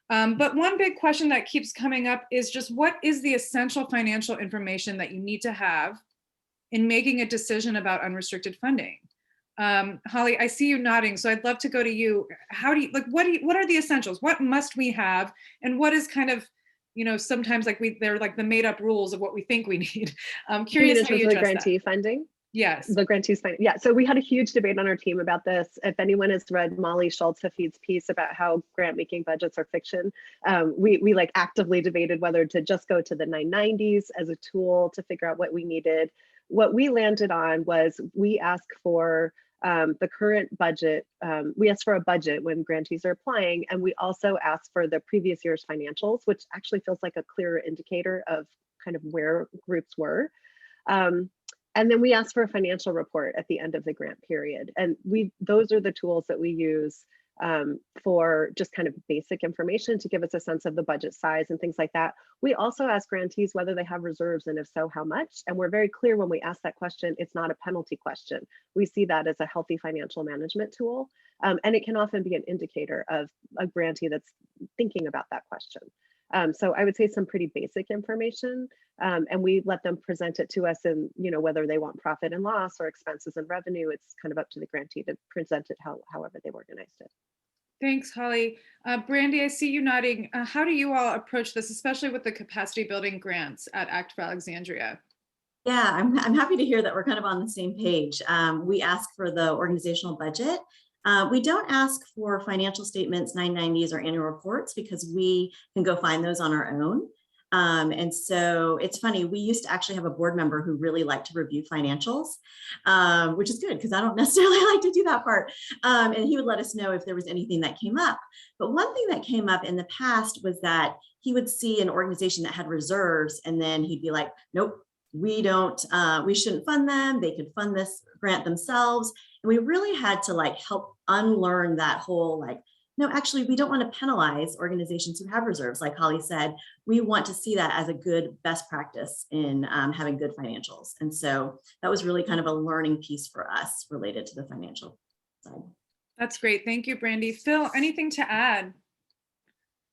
But one big question that keeps coming up is just, what is the essential financial information that you need to have in making a decision about unrestricted funding? Holly, I see you nodding, so I'd love to go to you. How do you, like, what are the essentials? What must we have? And what is kind of, you know, sometimes like they're like the made up rules of what we think we need. I'm curious how you address the grantee funding? Yes. The grantees funding. Yeah, so we had a huge debate on our team about this. If anyone has read Molly Schultz-Hafid's piece about how grant making budgets are fiction, we like actively debated whether to just go to the 990s as a tool to figure out what we needed. What we landed on was we ask for the current budget. We ask for a budget when grantees are applying, and we also ask for the previous year's financials, which actually feels like a clearer indicator of kind of where groups were. And then we ask for a financial report at the end of the grant period. And those are the tools that we use for just kind of basic information to give us a sense of the budget size and things like that. We also ask grantees whether they have reserves, and if so, how much. And we're very clear when we ask that question, it's not a penalty question. We see that as a healthy financial management tool. And it can often be an indicator of a grantee that's thinking about that question. So I would say some pretty basic information, and we let them present it to us, and whether they want profit and loss or expenses and revenue, it's kind of up to the grantee to present it however they've organized it. Thanks, Holly. Brandy, I see you nodding. How do you all approach this, especially with the capacity building grants at Act for Alexandria? Yeah, I'm happy to hear that we're kind of on the same page. We ask for the organizational budget. We don't ask for financial statements, 990s, or annual reports, because we can go find those on our own. And so it's funny, we used to actually have a board member who really liked to review financials, which is good because I don't necessarily like to do that part. And he would let us know if there was anything that came up. But one thing that came up in the past was that he would see an organization that had reserves, and then he'd be like, nope, we shouldn't fund them. They could fund this grant themselves. And we really had to help unlearn that whole no, actually, we don't want to penalize organizations who have reserves. Like Holly said, we want to see that as a good best practice in having good financials. And so that was really kind of a learning piece for us related to the financial side. That's great. Thank you, Brandy. Phil, anything to add?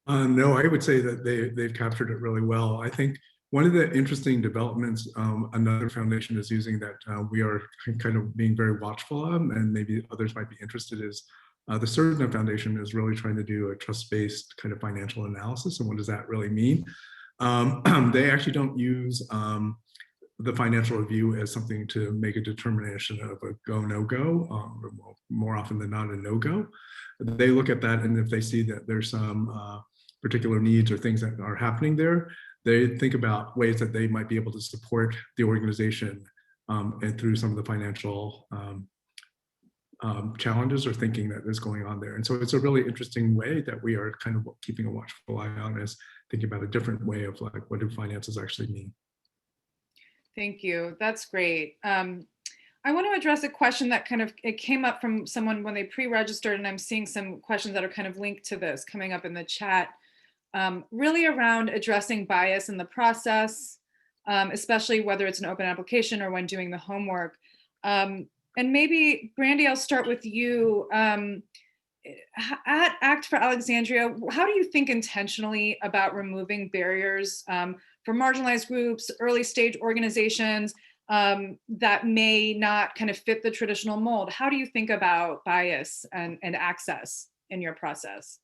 No, I would say that they've captured it really well. I think one of the interesting developments another foundation is using that we are kind of being very watchful of, and maybe others might be interested, is the Certain Foundation is really trying to do a trust-based kind of financial analysis. And what does that really mean? They actually don't use the financial review as something to make a determination of a go, no go, more often than not a no go. They look at that, and if they see that there's some particular needs or things that are happening there, they think about ways that they might be able to support the organization and through some of the financial challenges or thinking that is going on there. And so it's a really interesting way that we are kind of keeping a watchful eye on, is thinking about a different way of like, what do finances actually mean? Thank you. That's great. I want to address a question that it came up from someone when they pre-registered, and I'm seeing some questions that are kind of linked to this coming up in the chat, really around addressing bias in the process, especially whether it's an open application or when doing the homework. And maybe, Brandy, I'll start with you. At Act for Alexandria, how do you think intentionally about removing barriers for marginalized groups, early stage organizations that may not kind of fit the traditional mold? How do you think about bias and access in your process?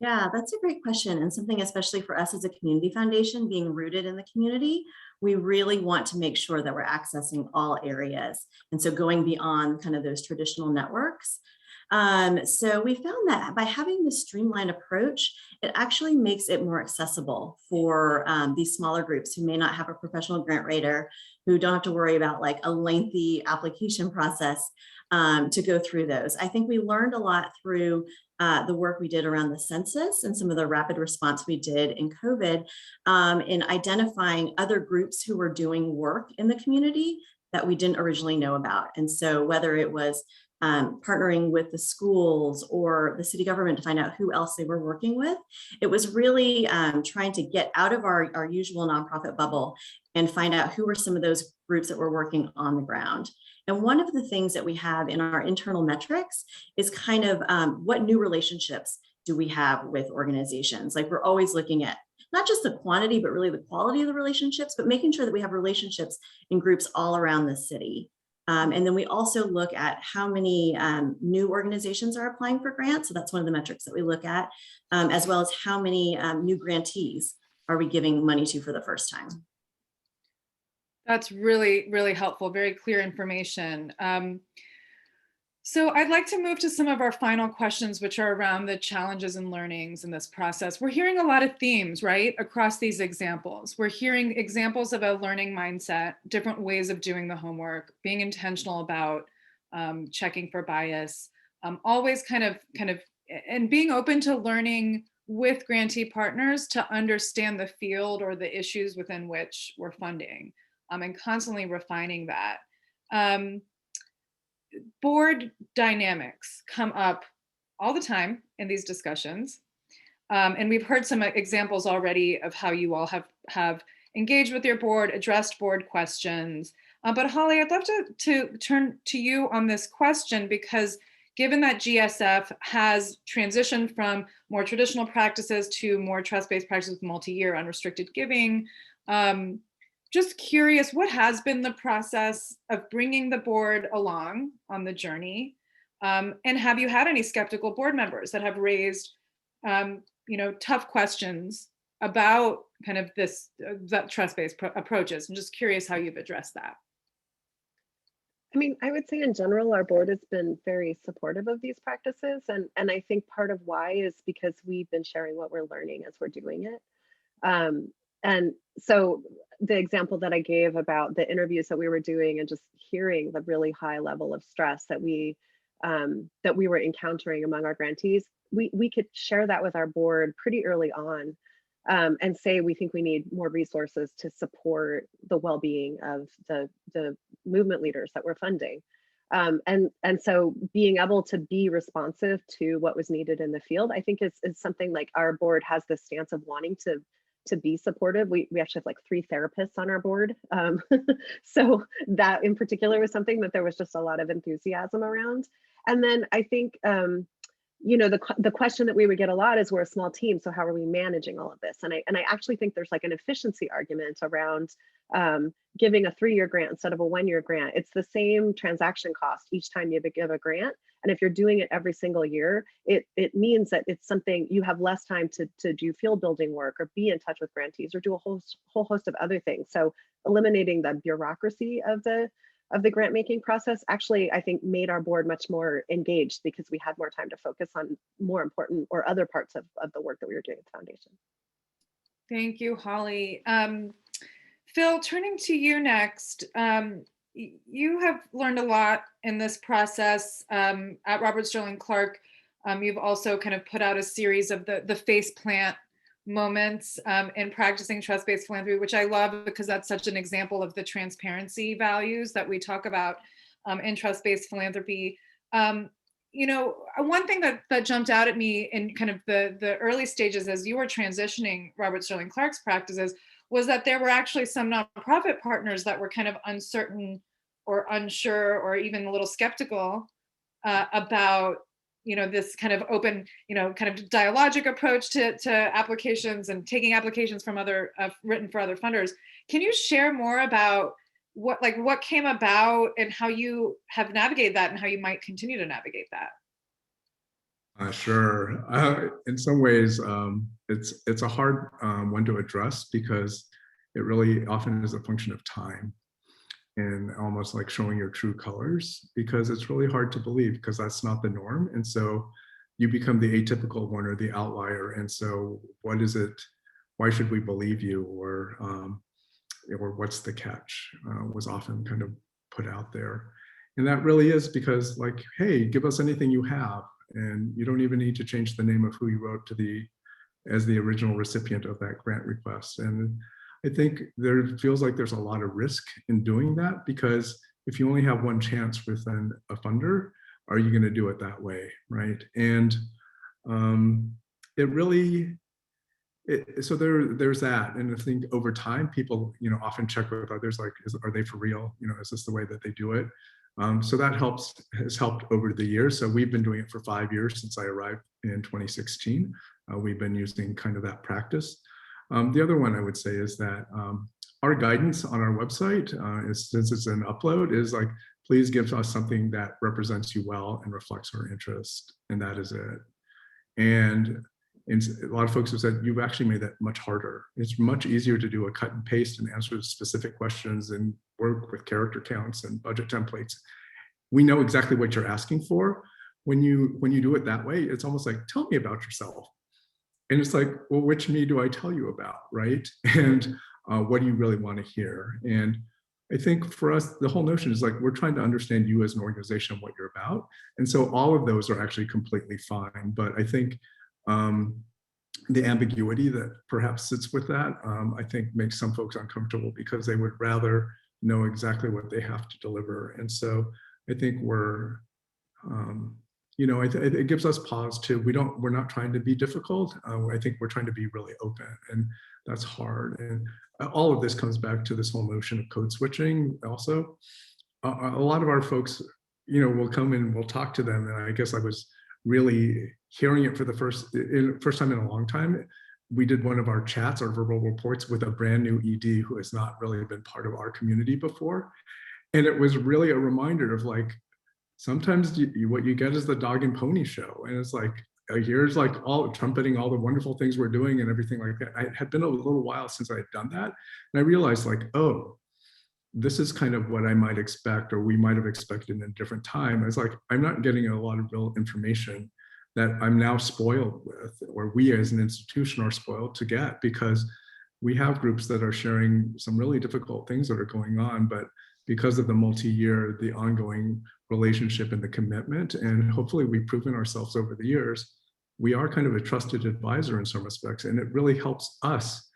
Yeah, that's a great question, and something especially for us as a community foundation, being rooted in the community, we really want to make sure that we're accessing all areas. And so going beyond kind of those traditional networks. So we found that by having this streamlined approach, it actually makes it more accessible for these smaller groups who may not have a professional grant writer, who don't have to worry about like a lengthy application process to go through those. I think we learned a lot through the work we did around the census and some of the rapid response we did in COVID in identifying other groups who were doing work in the community that we didn't originally know about. And so whether it was partnering with the schools or the city government to find out who else they were working with, it was really trying to get out of our usual nonprofit bubble and find out who were some of those groups that were working on the ground. And one of the things that we have in our internal metrics is kind of what new relationships do we have with organizations? Like, we're always looking at not just the quantity, but really the quality of the relationships, but making sure that we have relationships in groups all around the city. And then we also look at how many new organizations are applying for grants. So that's one of the metrics that we look at, as well as how many new grantees are we giving money to for the first time. That's really, really helpful, very clear information. So I'd like to move to some of our final questions, which are around the challenges and learnings in this process. We're hearing a lot of themes, right, across these examples. We're hearing examples of a learning mindset, different ways of doing the homework, being intentional about checking for bias, always kind of, and being open to learning with grantee partners to understand the field or the issues within which we're funding, and constantly refining that. Board dynamics come up all the time in these discussions. And we've heard some examples already of how you all have engaged with your board, addressed board questions. But Holly, I'd love to turn to you on this question, because given that GSF has transitioned from more traditional practices to more trust-based practices with multi-year unrestricted giving, just curious, what has been the process of bringing the board along on the journey? And have you had any skeptical board members that have raised tough questions about kind of that trust-based approaches? I'm just curious how you've addressed that. I mean, I would say in general, our board has been very supportive of these practices. And I think part of why is because we've been sharing what we're learning as we're doing it. And so the example that I gave about the interviews that we were doing and just hearing the really high level of stress that we were encountering among our grantees, we could share that with our board pretty early on, and say we think we need more resources to support the well-being of the movement leaders that we're funding. And so being able to be responsive to what was needed in the field, I think is something like our board has this stance of wanting to be supportive. We actually have like 3 therapists on our board. So that in particular was something that there was just a lot of enthusiasm around. And then I think, you know, the question that we would get a lot is, we're a small team, so how are we managing all of this? And I actually think there's like an efficiency argument around giving a 3-year grant instead of a 1-year grant. It's the same transaction cost each time you give a grant. And if you're doing it every single year, it means that it's something you have less time to do field building work or be in touch with grantees or do a whole host of other things. So eliminating the bureaucracy of the grant making process actually, I think, made our board much more engaged, because we had more time to focus on more important or other parts of the work that we were doing at the foundation. Thank you, Holly. Phil, turning to you next. You have learned a lot in this process at Robert Sterling Clark. You've also kind of put out a series of the face plant moments in practicing trust-based philanthropy, which I love, because that's such an example of the transparency values that we talk about in trust-based philanthropy. You know, one thing that jumped out at me in kind of the early stages as you were transitioning Robert Sterling Clark's practices was that there were actually some nonprofit partners that were kind of uncertain or unsure or even a little skeptical about, you know, this kind of open, you know, kind of dialogic approach to applications and taking applications from other written for other funders. Can you share more about what came about and how you have navigated that and how you might continue to navigate that? Sure. In some ways, it's a hard one to address, because it really often is a function of time and almost like showing your true colors, because it's really hard to believe, because that's not the norm. And so you become the atypical one or the outlier. And so what is it? Why should we believe you? Or what's the catch? Was often kind of put out there. And that really is because, like, hey, give us anything you have. And you don't even need to change the name of who you wrote as the original recipient of that grant request. And I think there feels like there's a lot of risk in doing that, because if you only have one chance within a funder, are you going to do it that way, right? And it really, so there's that. And I think over time, people, you know, often check with others, like, are they for real? You know, is this the way that they do it? So that has helped over the years. So we've been doing it for 5 years since I arrived in 2016. We've been using kind of that practice. The other one I would say is that our guidance on our website, since it's an upload, is like, please give us something that represents you well and reflects our interest, and that is it. And a lot of folks have said, you've actually made that much harder. It's much easier to do a cut and paste and answer specific questions and work with character counts and budget templates. We know exactly what you're asking for. When you do it that way, it's almost like, tell me about yourself. And it's like, well, which me do I tell you about, right? And what do you really want to hear? And I think for us, the whole notion is like, we're trying to understand you as an organization, what you're about. And so all of those are actually completely fine. But I think the ambiguity that perhaps sits with that, I think makes some folks uncomfortable, because they would rather know exactly what they have to deliver. And so I think we're, you know, it gives us pause too. We're not trying to be difficult. I think we're trying to be really open, and that's hard. And all of this comes back to this whole notion of code switching. Also, a lot of our folks, you know, will come in, we'll talk to them, and I guess I was really hearing it for the first time in a long time. We did one of our chats, our verbal reports, with a brand new ED who has not really been part of our community before, and it was really a reminder of like, sometimes what you get is the dog and pony show. And it's like, here's like all trumpeting all the wonderful things we're doing and everything like that. It had been a little while since I had done that. And I realized like, oh, this is kind of what I might expect, or we might have expected in a different time. It's like, I'm not getting a lot of real information that I'm now spoiled with, or we as an institution are spoiled to get, because we have groups that are sharing some really difficult things that are going on, but because of the multi-year, the ongoing relationship and the commitment, and hopefully we've proven ourselves over the years, we are kind of a trusted advisor in some respects, and it really helps us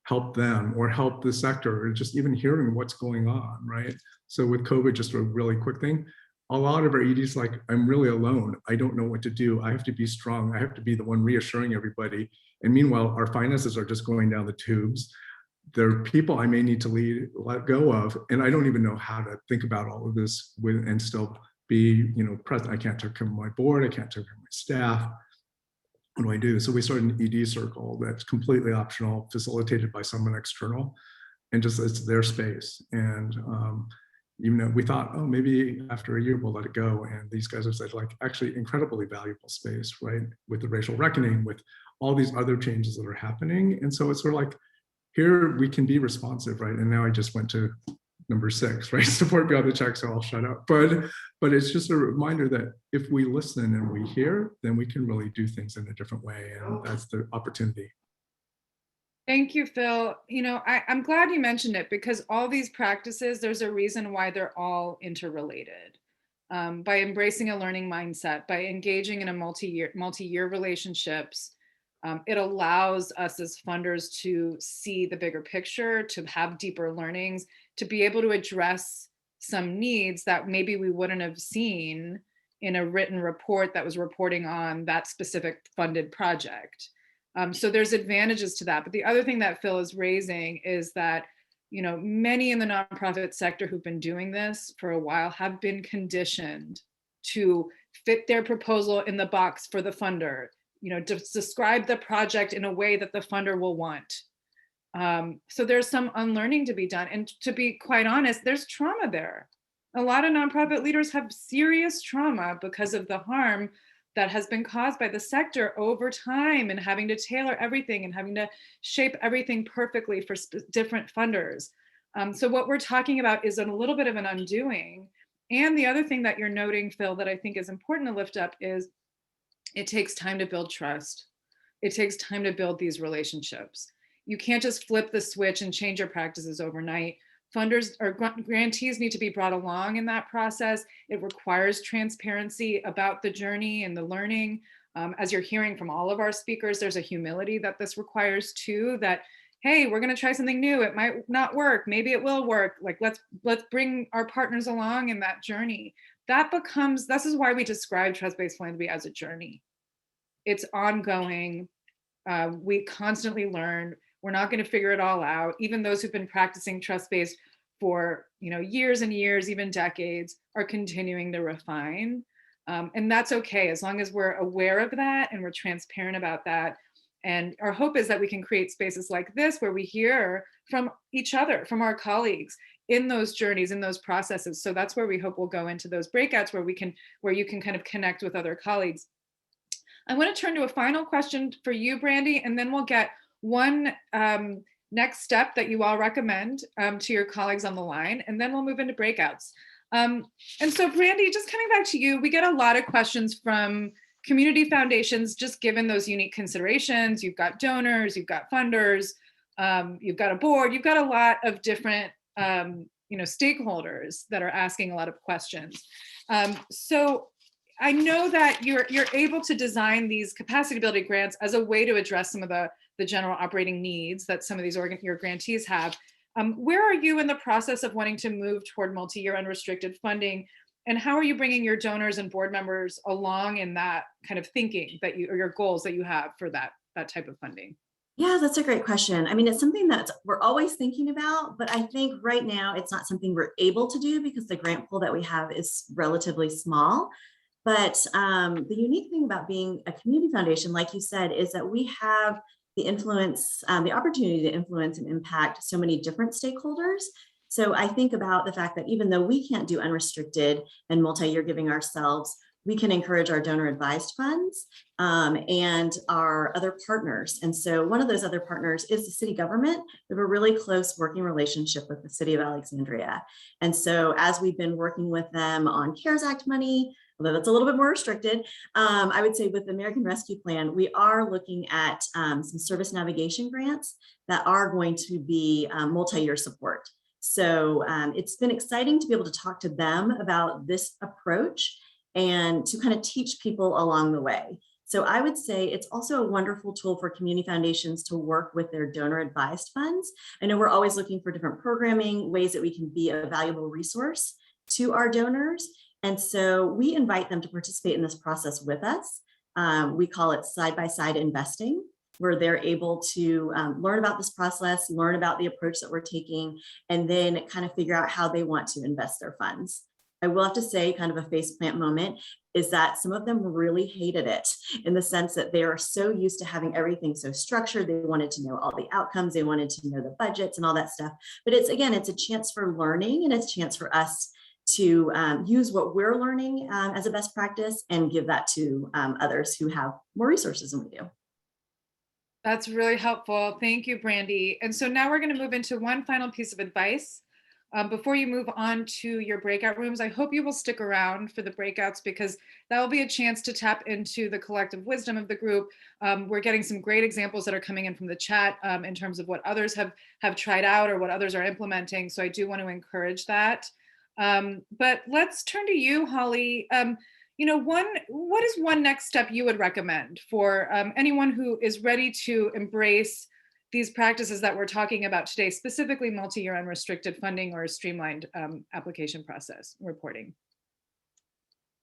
help them or help the sector, or just even hearing what's going on, right? So with COVID, just a really quick thing, a lot of our EDs like, I'm really alone. I don't know what to do. I have to be strong. I have to be the one reassuring everybody. And meanwhile, our finances are just going down the tubes. There are people I may need to let go of, and I don't even know how to think about all of this and still be, present. I can't take care of my board. I can't take care of my staff. What do I do? So we started an ED circle that's completely optional, facilitated by someone external, and just it's their space. And even though we thought, oh, maybe after a year we'll let it go, and these guys have said, like, actually incredibly valuable space, right? With the racial reckoning, with all these other changes that are happening. And so it's sort of like, here we can be responsive, right? And now I just went to number 6, right? Support beyond the check, so I'll shut up. But it's just a reminder that if we listen and we hear, then we can really do things in a different way, and that's the opportunity. Thank you, Phil. I'm glad you mentioned it, because all these practices, there's a reason why they're all interrelated. By embracing a learning mindset, by engaging in a multi-year relationships, it allows us as funders to see the bigger picture, to have deeper learnings, to be able to address some needs that maybe we wouldn't have seen in a written report that was reporting on that specific funded project. So there's advantages to that. But the other thing that Phil is raising is that, many in the nonprofit sector who've been doing this for a while have been conditioned to fit their proposal in the box for the funder, to describe the project in a way that the funder will want. So there's some unlearning to be done. And to be quite honest, there's trauma there. A lot of nonprofit leaders have serious trauma because of the harm that has been caused by the sector over time, and having to tailor everything and having to shape everything perfectly for different funders. So what we're talking about is a little bit of an undoing. And the other thing that you're noting, Phil, that I think is important to lift up is it takes time to build trust. It takes time to build these relationships. You can't just flip the switch and change your practices overnight. Funders or grantees need to be brought along in that process. It requires transparency about the journey and the learning. As you're hearing from all of our speakers, there's a humility that this requires too, that, hey, we're gonna try something new. It might not work, maybe it will work. Like, let's bring our partners along in that journey. This is why we describe trust-based philanthropy as a journey. It's ongoing. We constantly learn. We're not going to figure it all out. Even those who've been practicing trust-based for years and years, even decades, are continuing to refine. And that's okay, as long as we're aware of that and we're transparent about that. And our hope is that we can create spaces like this where we hear from each other, from our colleagues in those journeys, in those processes. So that's where we hope we'll go into those breakouts where you can kind of connect with other colleagues. I want to turn to a final question for you, Brandy, and then we'll get one next step that you all recommend to your colleagues on the line, and then we'll move into breakouts. And so Brandy, just coming back to you, we get a lot of questions from community foundations, just given those unique considerations. You've got donors, you've got funders, you've got a board, you've got a lot of different stakeholders that are asking a lot of questions. So I know that you're able to design these capacity building grants as a way to address some of the general operating needs that some of these your grantees have. Where are you in the process of wanting to move toward multi-year unrestricted funding? And how are you bringing your donors and board members along in that kind of thinking or your goals that you have for that type of funding? Yeah, that's a great question. I mean, it's something that we're always thinking about, but I think right now it's not something we're able to do because the grant pool that we have is relatively small. But the unique thing about being a community foundation, like you said, is that we have the influence, the opportunity to influence and impact so many different stakeholders. So I think about the fact that even though we can't do unrestricted and multi-year giving ourselves, we can encourage our donor advised funds and our other partners. And so one of those other partners is the city government. We have a really close working relationship with the city of Alexandria. And so as we've been working with them on CARES Act money, although that's a little bit more restricted, I would say with the American Rescue Plan, we are looking at some service navigation grants that are going to be multi-year support. So it's been exciting to be able to talk to them about this approach and to kind of teach people along the way. So I would say it's also a wonderful tool for community foundations to work with their donor advised funds. I know we're always looking for different programming, ways that we can be a valuable resource to our donors. And so we invite them to participate in this process with us. We call it side-by-side investing, where they're able to learn about this process, learn about the approach that we're taking, and then kind of figure out how they want to invest their funds. I will have to say, kind of a faceplant moment, is that some of them really hated it, in the sense that they are so used to having everything so structured. They wanted to know all the outcomes, they wanted to know the budgets and all that stuff. But it's, again, it's a chance for learning, and it's a chance for us to use what we're learning as a best practice and give that to others who have more resources than we do. That's really helpful. Thank you, Brandy. And so now we're going to move into one final piece of advice. Before you move on to your breakout rooms, I hope you will stick around for the breakouts, because that will be a chance to tap into the collective wisdom of the group. We're getting some great examples that are coming in from the chat in terms of what others have tried out or what others are implementing. So I do want to encourage that. But let's turn to you, Holly. What is one next step you would recommend for anyone who is ready to embrace these practices that we're talking about today, specifically multi-year unrestricted funding or streamlined application process reporting?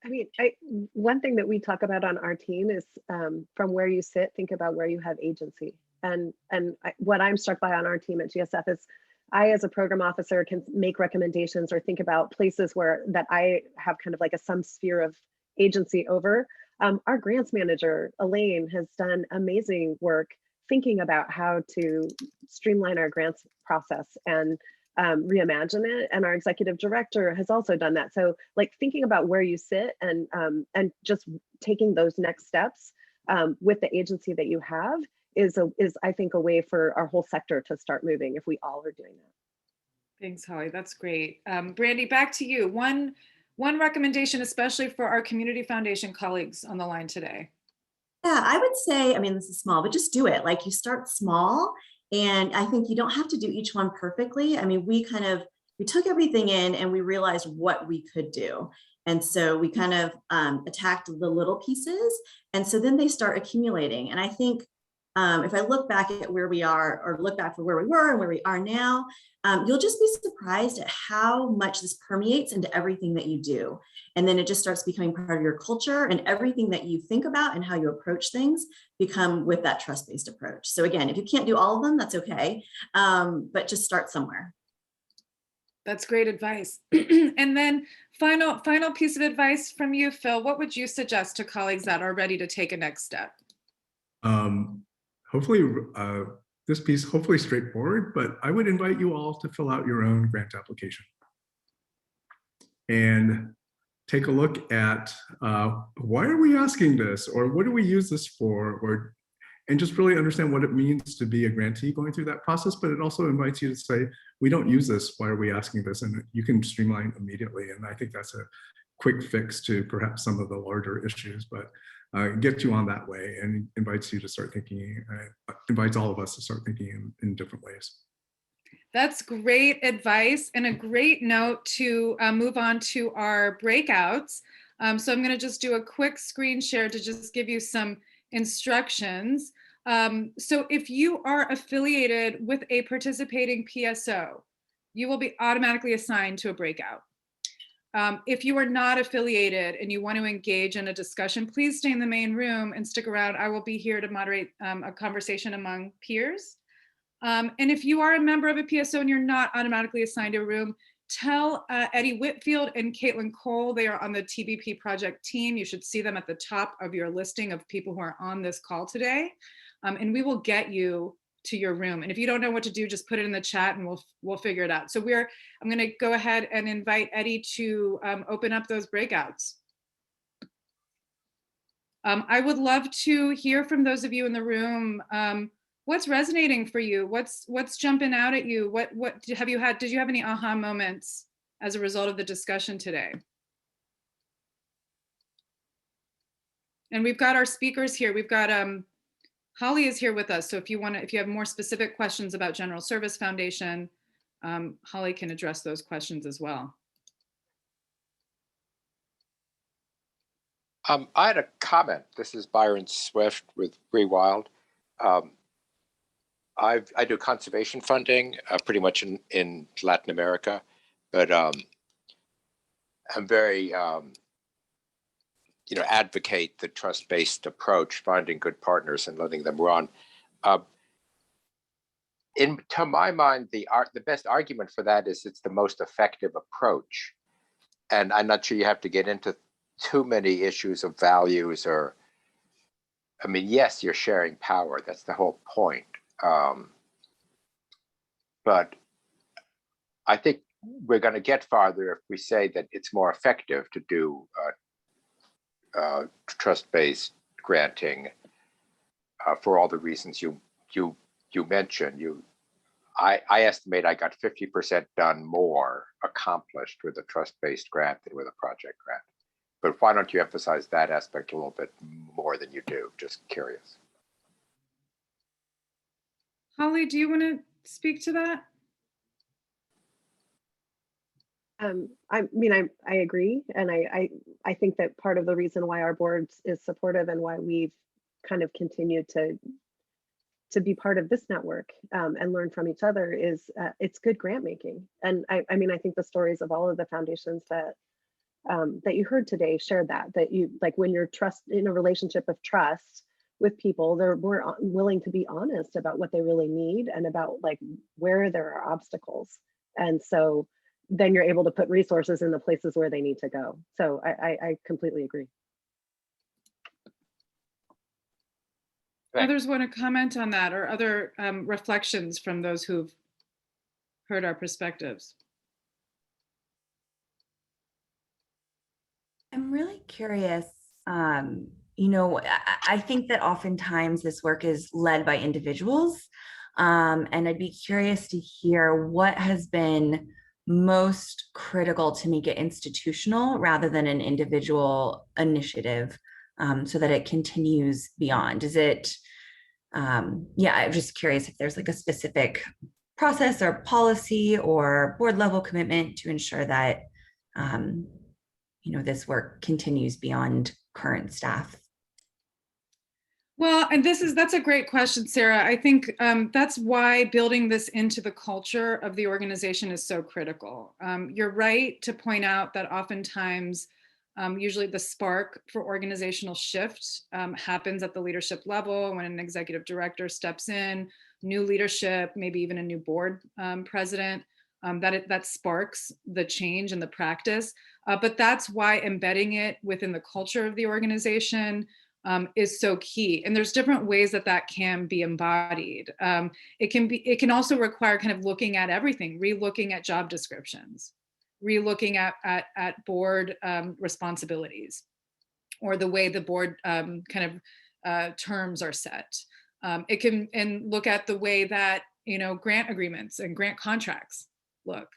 I mean, one thing that we talk about on our team is from where you sit, think about where you have agency. And what I'm struck by on our team at GSF is I, as a program officer, can make recommendations or think about places that I have kind of like some sphere of agency over. Our grants manager, Elaine, has done amazing work thinking about how to streamline our grants process and reimagine it. And our executive director has also done that. So like thinking about where you sit and just taking those next steps with the agency that you have is I think a way for our whole sector to start moving if we all are doing that. Thanks, Holly. That's great. Brandy, back to you. One recommendation, especially for our community foundation colleagues on the line today. Yeah, I would say, I mean, this is small, but just do it. Like, you start small, and I think you don't have to do each one perfectly. I mean, we took everything in and we realized what we could do. And so we kind of attacked the little pieces. And so then they start accumulating. And I think if I look back at where we are, or look back for where we were and where we are now, you'll just be surprised at how much this permeates into everything that you do. And then it just starts becoming part of your culture, and everything that you think about and how you approach things become with that trust-based approach. So again, if you can't do all of them, that's okay, but just start somewhere. That's great advice. And then final piece of advice from you, Phil, what would you suggest to colleagues that are ready to take a next step? Hopefully, this piece, hopefully straightforward, but I would invite you all to fill out your own grant application and take a look at why are we asking this, or what do we use this for, and just really understand what it means to be a grantee going through that process. But it also invites you to say, we don't use this, why are we asking this? And you can streamline immediately. And I think that's a quick fix to perhaps some of the larger issues, but gets you on that way and invites you to start thinking, invites all of us to start thinking in different ways. That's great advice and a great note to move on to our breakouts. So I'm going to just do a quick screen share to just give you some instructions. So if you are affiliated with a participating PSO, you will be automatically assigned to a breakout. If you are not affiliated and you want to engage in a discussion, please stay in the main room and stick around. I will be here to moderate a conversation among peers. And if you are a member of a PSO and you're not automatically assigned to a room, tell Eddie Whitfield and Caitlin Cole. They are on the TBP project team. You should see them at the top of your listing of people who are on this call today. And we will get you to your room. And if you don't know what to do, just put it in the chat and we'll figure it out. So I'm going to go ahead and invite Eddie to open up those breakouts. I would love to hear from those of you in the room. What's resonating for you? What's jumping out at you? What have you had? Did you have any aha moments as a result of the discussion today? And we've got our speakers here. We've got Holly is here with us. So if you have more specific questions about General Service Foundation, Holly can address those questions as well. I had a comment. This is Byron Swift with Rewild. I do conservation funding pretty much in Latin America, but I'm very, advocate the trust-based approach, finding good partners and letting them run. To my mind, the best argument for that is it's the most effective approach. And I'm not sure you have to get into too many issues of values yes, you're sharing power. That's the whole point. But I think we're going to get farther if we say that it's more effective to do trust-based granting for all the reasons you mentioned. I estimate I got 50% done more accomplished with a trust-based grant than with a project grant. But why don't you emphasize that aspect a little bit more than you do? Just curious. Holly, do you want to speak to that? I agree. And I think that part of the reason why our board is supportive and why we've kind of continued to be part of this network and learn from each other is it's good grant making. And I think the stories of all of the foundations that you heard today shared that you, like, when you're in a relationship of trust with people, they're more willing to be honest about what they really need and about like where there are obstacles. And so then you're able to put resources in the places where they need to go. So I completely agree. Others want to comment on that, or other reflections from those who've heard our perspectives? I'm really curious. I think that oftentimes this work is led by individuals. And I'd be curious to hear what has been most critical to make it institutional rather than an individual initiative, so that it continues beyond. Is it, I'm just curious if there's like a specific process or policy or board level commitment to ensure that, this work continues beyond current staff. Well, and that's a great question, Sarah. I think that's why building this into the culture of the organization is so critical. You're right to point out that oftentimes, usually the spark for organizational shift happens at the leadership level when an executive director steps in, new leadership, maybe even a new board president, that sparks the change in the practice. But that's why embedding it within the culture of the organization is so key. And there's different ways that can be embodied. It can also require kind of looking at everything, re-looking at job descriptions, re-looking at board responsibilities, or the way the board terms are set. It can look at the way that grant agreements and grant contracts look.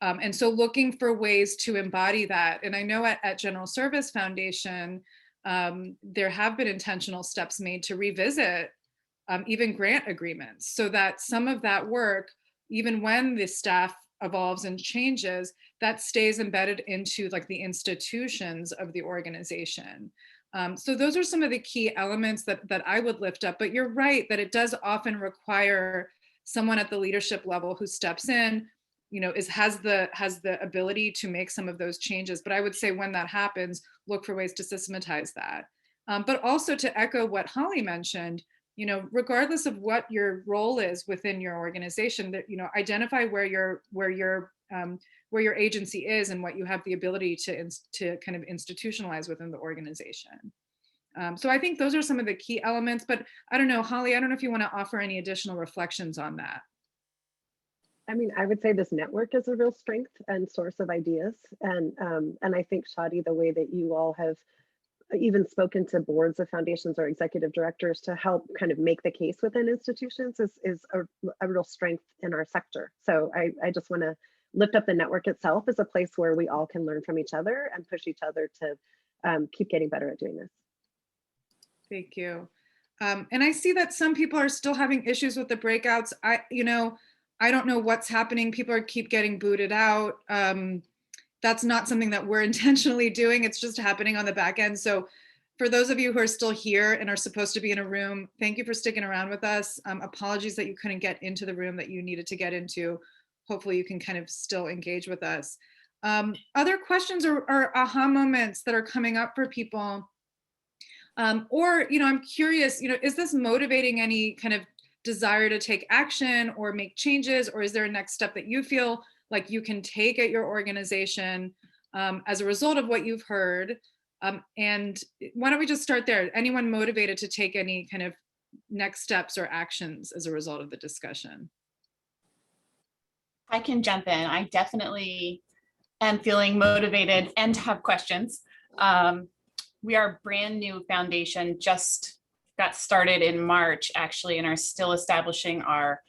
And so looking for ways to embody that. And I know at General Service Foundation, there have been intentional steps made to revisit even grant agreements, so that some of that work, even when the staff evolves and changes, that stays embedded into like the institutions of the organization. So those are some of the key elements that I would lift up. But you're right that it does often require someone at the leadership level who steps in, has the ability to make some of those changes. But I would say when that happens, look for ways to systematize that. But also to echo what Holly mentioned, regardless of what your role is within your organization, that identify where your agency is and what you have the ability to kind of institutionalize within the organization. So I think those are some of the key elements. But I don't know, Holly, I don't know if you want to offer any additional reflections on that. I would say this network is a real strength and source of ideas. And I think, Shadi, the way that you all have even spoken to boards of foundations or executive directors to help kind of make the case within institutions is a real strength in our sector. So I just want to lift up the network itself as a place where we all can learn from each other and push each other to keep getting better at doing this. Thank you. And I see that some people are still having issues with the breakouts. I don't know what's happening. People keep getting booted out. That's not something that we're intentionally doing. It's just happening on the back end. So for those of you who are still here and are supposed to be in a room, thank you for sticking around with us. Apologies that you couldn't get into the room that you needed to get into. Hopefully you can kind of still engage with us. Other questions or aha moments that are coming up for people? Or, I'm curious, is this motivating any kind of desire to take action or make changes, or is there a next step that you feel like you can take at your organization as a result of what you've heard? And why don't we just start there? Anyone motivated to take any kind of next steps or actions as a result of the discussion? I can jump in. I definitely am feeling motivated and have questions. We are a brand new foundation, just got started in March actually, and are still establishing our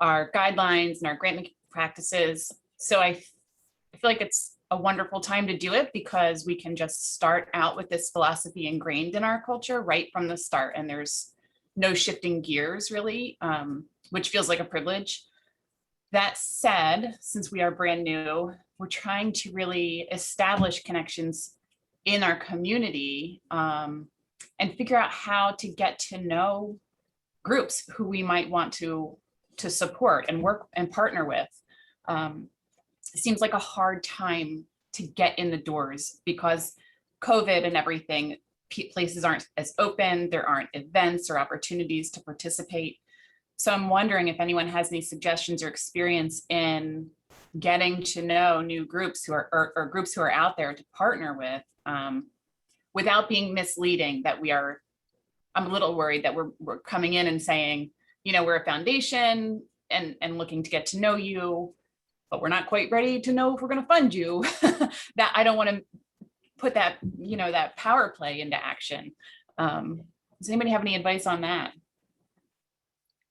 guidelines and our grant practices. So I feel like it's a wonderful time to do it because we can just start out with this philosophy ingrained in our culture right from the start, and there's no shifting gears really, which feels like a privilege. That said, since we are brand new, we're trying to really establish connections in our community and figure out how to get to know groups who we might want to support and work and partner with. It seems like a hard time to get in the doors because COVID and everything, places aren't as open, there aren't events or opportunities to participate. So I'm wondering if anyone has any suggestions or experience in getting to know new groups who are or groups who are out there to partner with without being misleading. That I'm a little worried that we're coming in and saying, we're a foundation and looking to get to know you, but we're not quite ready to know if we're going to fund you. That I don't want to put that, that power play into action. Does anybody have any advice on that?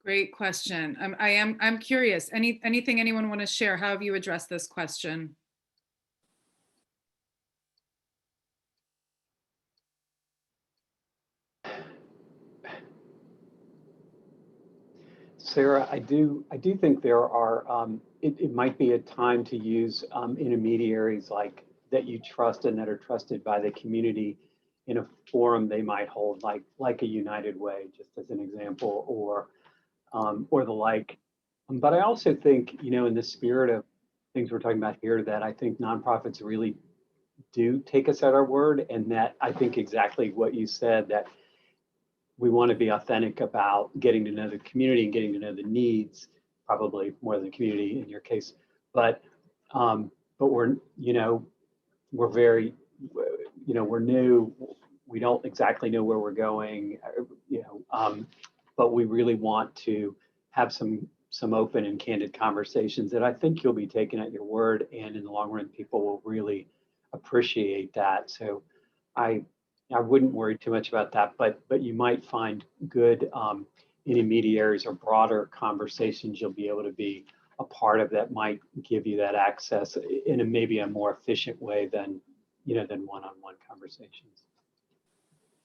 Great question. I'm curious. Anything anyone want to share? How have you addressed this question? Sarah, I do think there are, it might be a time to use intermediaries like that you trust and that are trusted by the community in a forum they might hold, like a United Way, just as an example, or the like. But I also think, in the spirit of things we're talking about here, that I think nonprofits really do take us at our word, and that I think exactly what you said, that we want to be authentic about getting to know the community and getting to know the needs, probably more than the community in your case. But we're, we're very, we're new. We don't exactly know where we're going, but we really want to have some open and candid conversations that I think you'll be taken at your word, and in the long run, people will really appreciate that. So I wouldn't worry too much about that, but you might find good intermediaries or broader conversations you'll be able to be a part of that might give you that access in maybe a more efficient way than one-on-one conversations.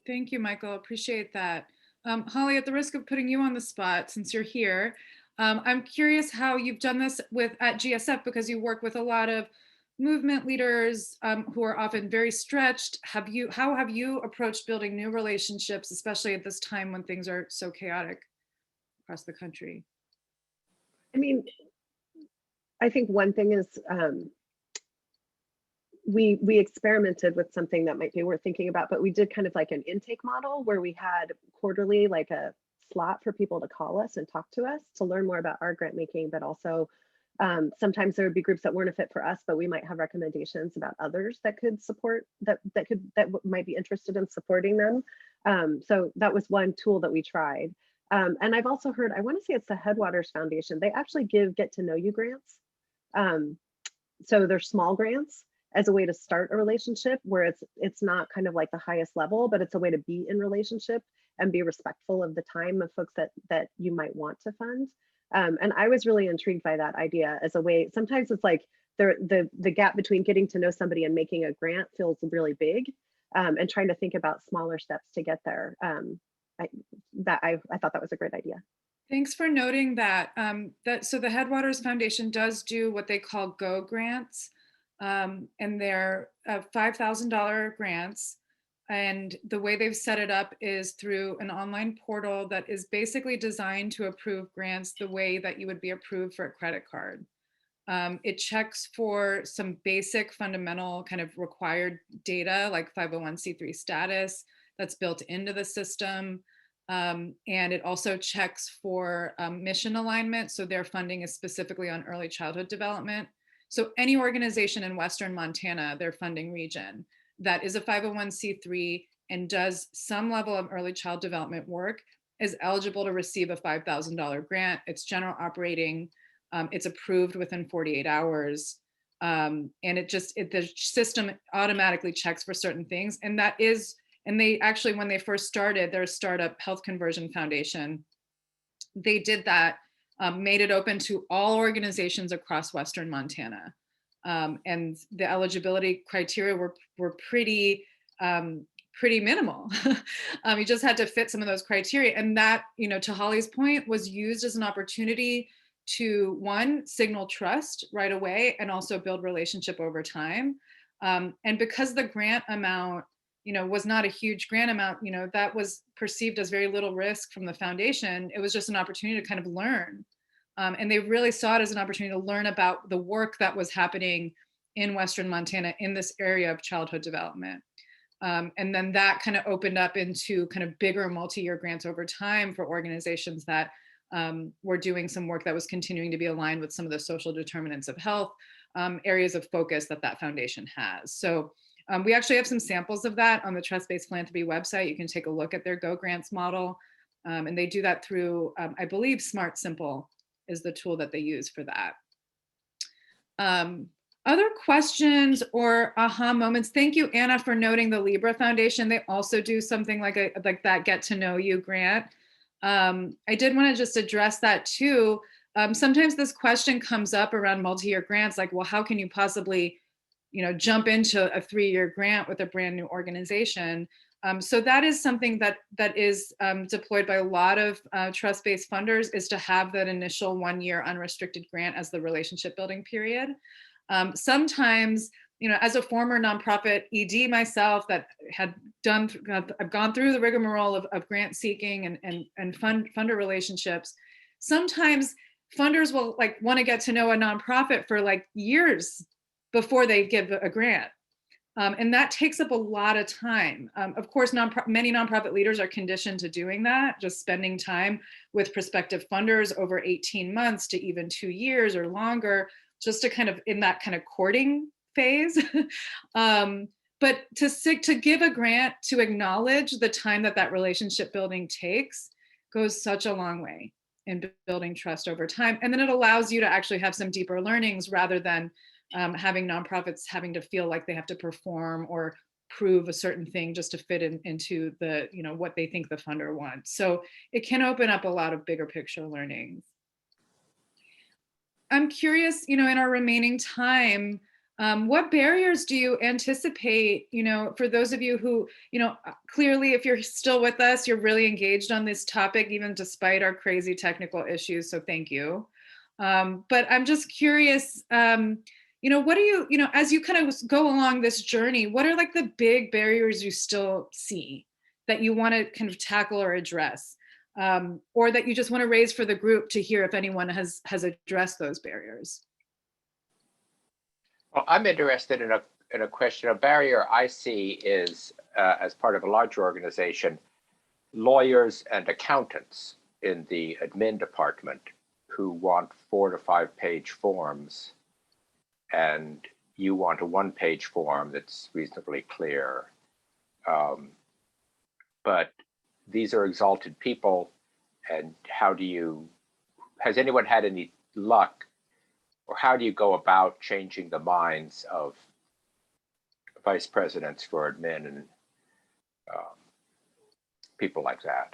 Thank you, Michael. Appreciate that. Holly, at the risk of putting you on the spot, since you're here, I'm curious how you've done this at GSF, because you work with a lot of movement leaders who are often very stretched. How have you approached building new relationships, especially at this time when things are so chaotic across the country? I mean, I think one thing is we experimented with something that might be worth thinking about, but we did kind of like an intake model where we had quarterly like a slot for people to call us and talk to us to learn more about our grant making, but also sometimes there would be groups that weren't a fit for us, but we might have recommendations about others that could support, that might be interested in supporting them. So that was one tool that we tried. And I've also heard, I want to say it's the Headwaters Foundation, they actually give get to know you grants. So they're small grants as a way to start a relationship where it's not kind of like the highest level, but it's a way to be in relationship and be respectful of the time of folks that you might want to fund. And I was really intrigued by that idea as a way. Sometimes it's like the gap between getting to know somebody and making a grant feels really big, and trying to think about smaller steps to get there. I thought that was a great idea. Thanks for noting that. So the Headwaters Foundation does do what they call GO grants, and they're $5,000 grants. And the way they've set it up is through an online portal that is basically designed to approve grants the way that you would be approved for a credit card. It checks for some basic fundamental kind of required data like 501c3 status that's built into the system. And it also checks for mission alignment. So their funding is specifically on early childhood development. So any organization in Western Montana, their funding region, that is a 501c3 and does some level of early child development work is eligible to receive a $5,000 grant. It's general operating. It's approved within 48 hours. And the system automatically checks for certain things. And that is, and they actually, when they first started their startup Health Conversion Foundation, they did that, made it open to all organizations across Western Montana. And the eligibility criteria were pretty minimal. You just had to fit some of those criteria. And that, to Holly's point, was used as an opportunity to, one, signal trust right away and also build relationship over time. And because the grant amount, was not a huge grant amount, that was perceived as very little risk from the foundation. It was just an opportunity to kind of learn. And they really saw it as an opportunity to learn about the work that was happening in Western Montana in this area of childhood development. And then that kind of opened up into kind of bigger multi-year grants over time for organizations that were doing some work that was continuing to be aligned with some of the social determinants of health, areas of focus that foundation has. So we actually have some samples of that on the Trust-Based Philanthropy website. You can take a look at their Go Grants model. And they do that through, I believe, Smart Simple is the tool that they use for that. Other questions or aha moments? Thank you, Anna, for noting the Libra Foundation. They also do something like that Get to Know You grant. I did want to just address that too. Sometimes this question comes up around multi-year grants, like, well, how can you possibly, jump into a 3-year grant with a brand new organization? So that is something that is deployed by a lot of trust-based funders, is to have that initial 1-year unrestricted grant as the relationship building period. Sometimes, as a former nonprofit ED myself that I've gone through the rigmarole of grant seeking and funder relationships, sometimes funders will want to get to know a nonprofit for years before they give a grant. And that takes up a lot of time. Of course, many nonprofit leaders are conditioned to doing that, just spending time with prospective funders over 18 months to even 2 years or longer, just to kind of in that kind of courting phase. But to give a grant, to acknowledge the time that relationship building takes, goes such a long way in building trust over time. And then it allows you to actually have some deeper learnings rather than having nonprofits having to feel like they have to perform or prove a certain thing just to fit into the, what they think the funder wants. So it can open up a lot of bigger picture learnings. I'm curious, in our remaining time, what barriers do you anticipate, for those of you who, clearly if you're still with us, you're really engaged on this topic, even despite our crazy technical issues. So thank you. But I'm just curious, what do you, as you kind of go along this journey, what are the big barriers you still see that you want to kind of tackle or address? Or that you just want to raise for the group to hear if anyone has addressed those barriers? Well, I'm interested in a question. A barrier I see is, as part of a larger organization, lawyers and accountants in the admin department who want 4 to 5 page forms, and you want a 1-page form that's reasonably clear. But these are exalted people, and has anyone had any luck, or how do you go about changing the minds of vice presidents for admin and people like that,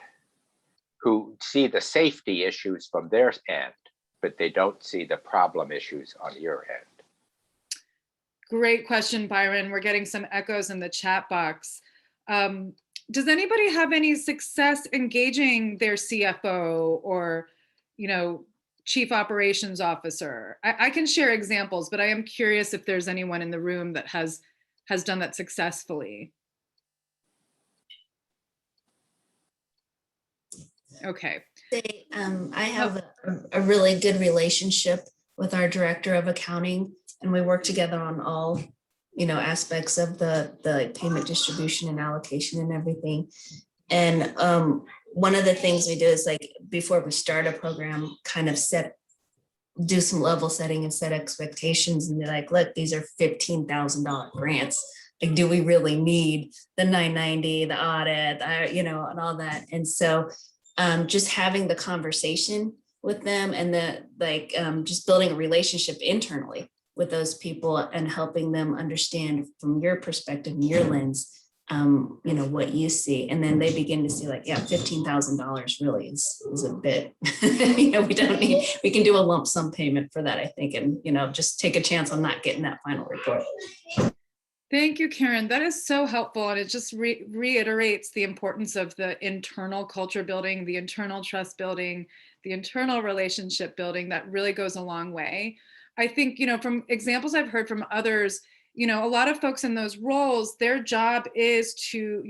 who see the safety issues from their end, but they don't see the problem issues on your end? Great question, Byron. We're getting some echoes in the chat box. Does anybody have any success engaging their CFO or, chief operations officer? I can share examples, but I am curious if there's anyone in the room that has done that successfully. Okay. I have a really good relationship with our director of accounting, and we work together on all, aspects of the payment distribution and allocation and everything. And one of the things we do is, like, before we start a program, kind of do some level setting and set expectations, and be like, look, these are $15,000 grants. Like, do we really need the 990, the audit, and all that? And so just having the conversation with them, and just building a relationship internally with those people and helping them understand from your perspective and your lens, what you see. And then they begin to see, like, yeah, $15,000 really is a bit, we can do a lump sum payment for that, I think, and, just take a chance on not getting that final report. Thank you, Karen. That is so helpful. And it just reiterates the importance of the internal culture building, the internal trust building, the internal relationship building. That really goes a long way. I think, from examples I've heard from others, a lot of folks in those roles, their job is to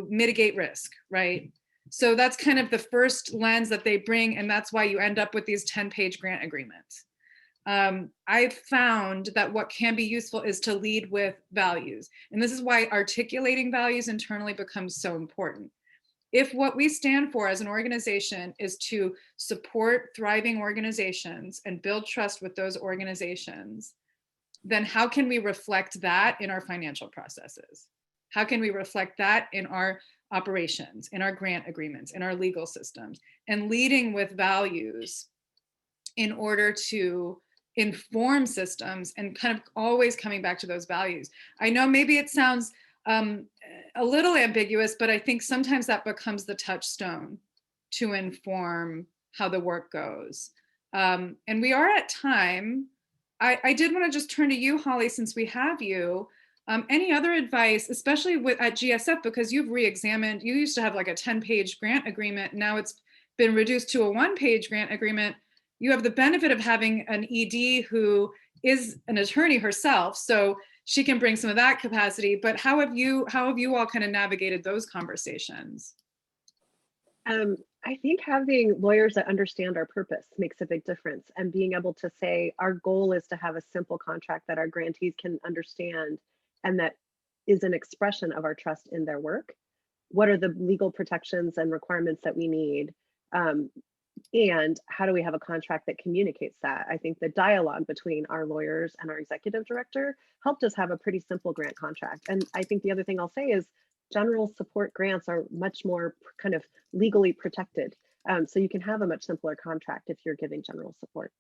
mitigate risk, right? So that's kind of the first lens that they bring. And that's why you end up with these 10-page grant agreements. I've found that what can be useful is to lead with values. And this is why articulating values internally becomes so important. If what we stand for as an organization is to support thriving organizations and build trust with those organizations, then how can we reflect that in our financial processes? How can we reflect that in our operations, in our grant agreements, in our legal systems, and leading with values in order to inform systems and kind of always coming back to those values? I know maybe it sounds a little ambiguous, but I think sometimes that becomes the touchstone to inform how the work goes. And we are at time. I did want to just turn to you, Holly, since we have you. Any other advice, especially at GSF, because you've re-examined, you used to have like a 10-page grant agreement. Now it's been reduced to a 1-page grant agreement. You have the benefit of having an ED who is an attorney herself, so she can bring some of that capacity. But how have you all kind of navigated those conversations? I think having lawyers that understand our purpose makes a big difference, and being able to say our goal is to have a simple contract that our grantees can understand and that is an expression of our trust in their work. What are the legal protections and requirements that we need? And how do we have a contract that communicates that? I think the dialogue between our lawyers and our executive director helped us have a pretty simple grant contract. And I think the other thing I'll say is general support grants are much more kind of legally protected. So you can have a much simpler contract if you're giving general support.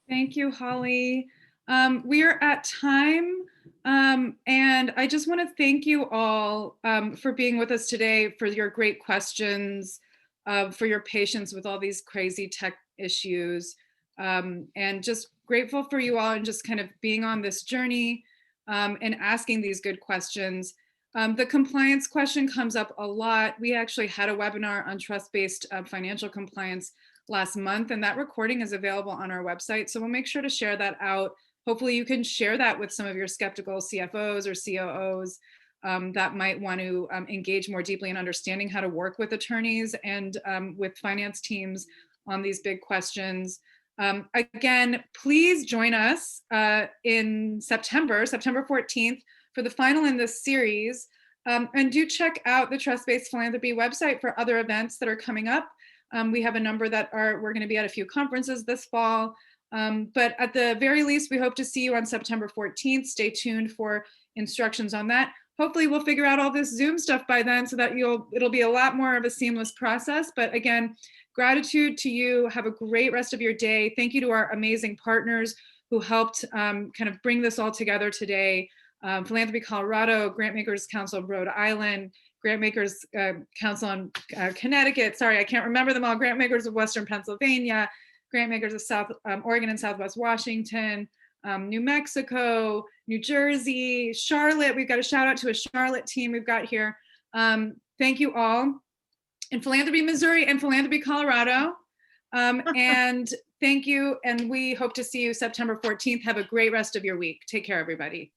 Thank you, Holly. We are at time. And I just want to thank you all for being with us today, for your great questions, for your patience with all these crazy tech issues, and just grateful for you all and just kind of being on this journey and asking these good questions. The compliance question comes up a lot. We actually had a webinar on trust-based financial compliance last month, and that recording is available on our website. So we'll make sure to share that out. Hopefully you can share that with some of your skeptical CFOs or COOs that might want to engage more deeply in understanding how to work with attorneys and with finance teams on these big questions. Again, please join us in September 14th for the final in this series. And do check out the Trust-Based Philanthropy website for other events that are coming up. We have a number that we're going to be at a few conferences this fall. But at the very least, we hope to see you on September 14th. Stay tuned for instructions on that. Hopefully we'll figure out all this Zoom stuff by then so that it'll be a lot more of a seamless process. But again, gratitude to you. Have a great rest of your day. Thank you to our amazing partners who helped kind of bring this all together today. Philanthropy Colorado, Grantmakers Council of Rhode Island, Grantmakers Council on Connecticut. Sorry, I can't remember them all. Grantmakers of Western Pennsylvania, Grantmakers of South Oregon and Southwest Washington, New Mexico, New Jersey, Charlotte. We've got a shout out to a Charlotte team we've got here. Thank you all. In Philanthropy Missouri and Philanthropy Colorado. And thank you. And we hope to see you September 14th. Have a great rest of your week. Take care, everybody.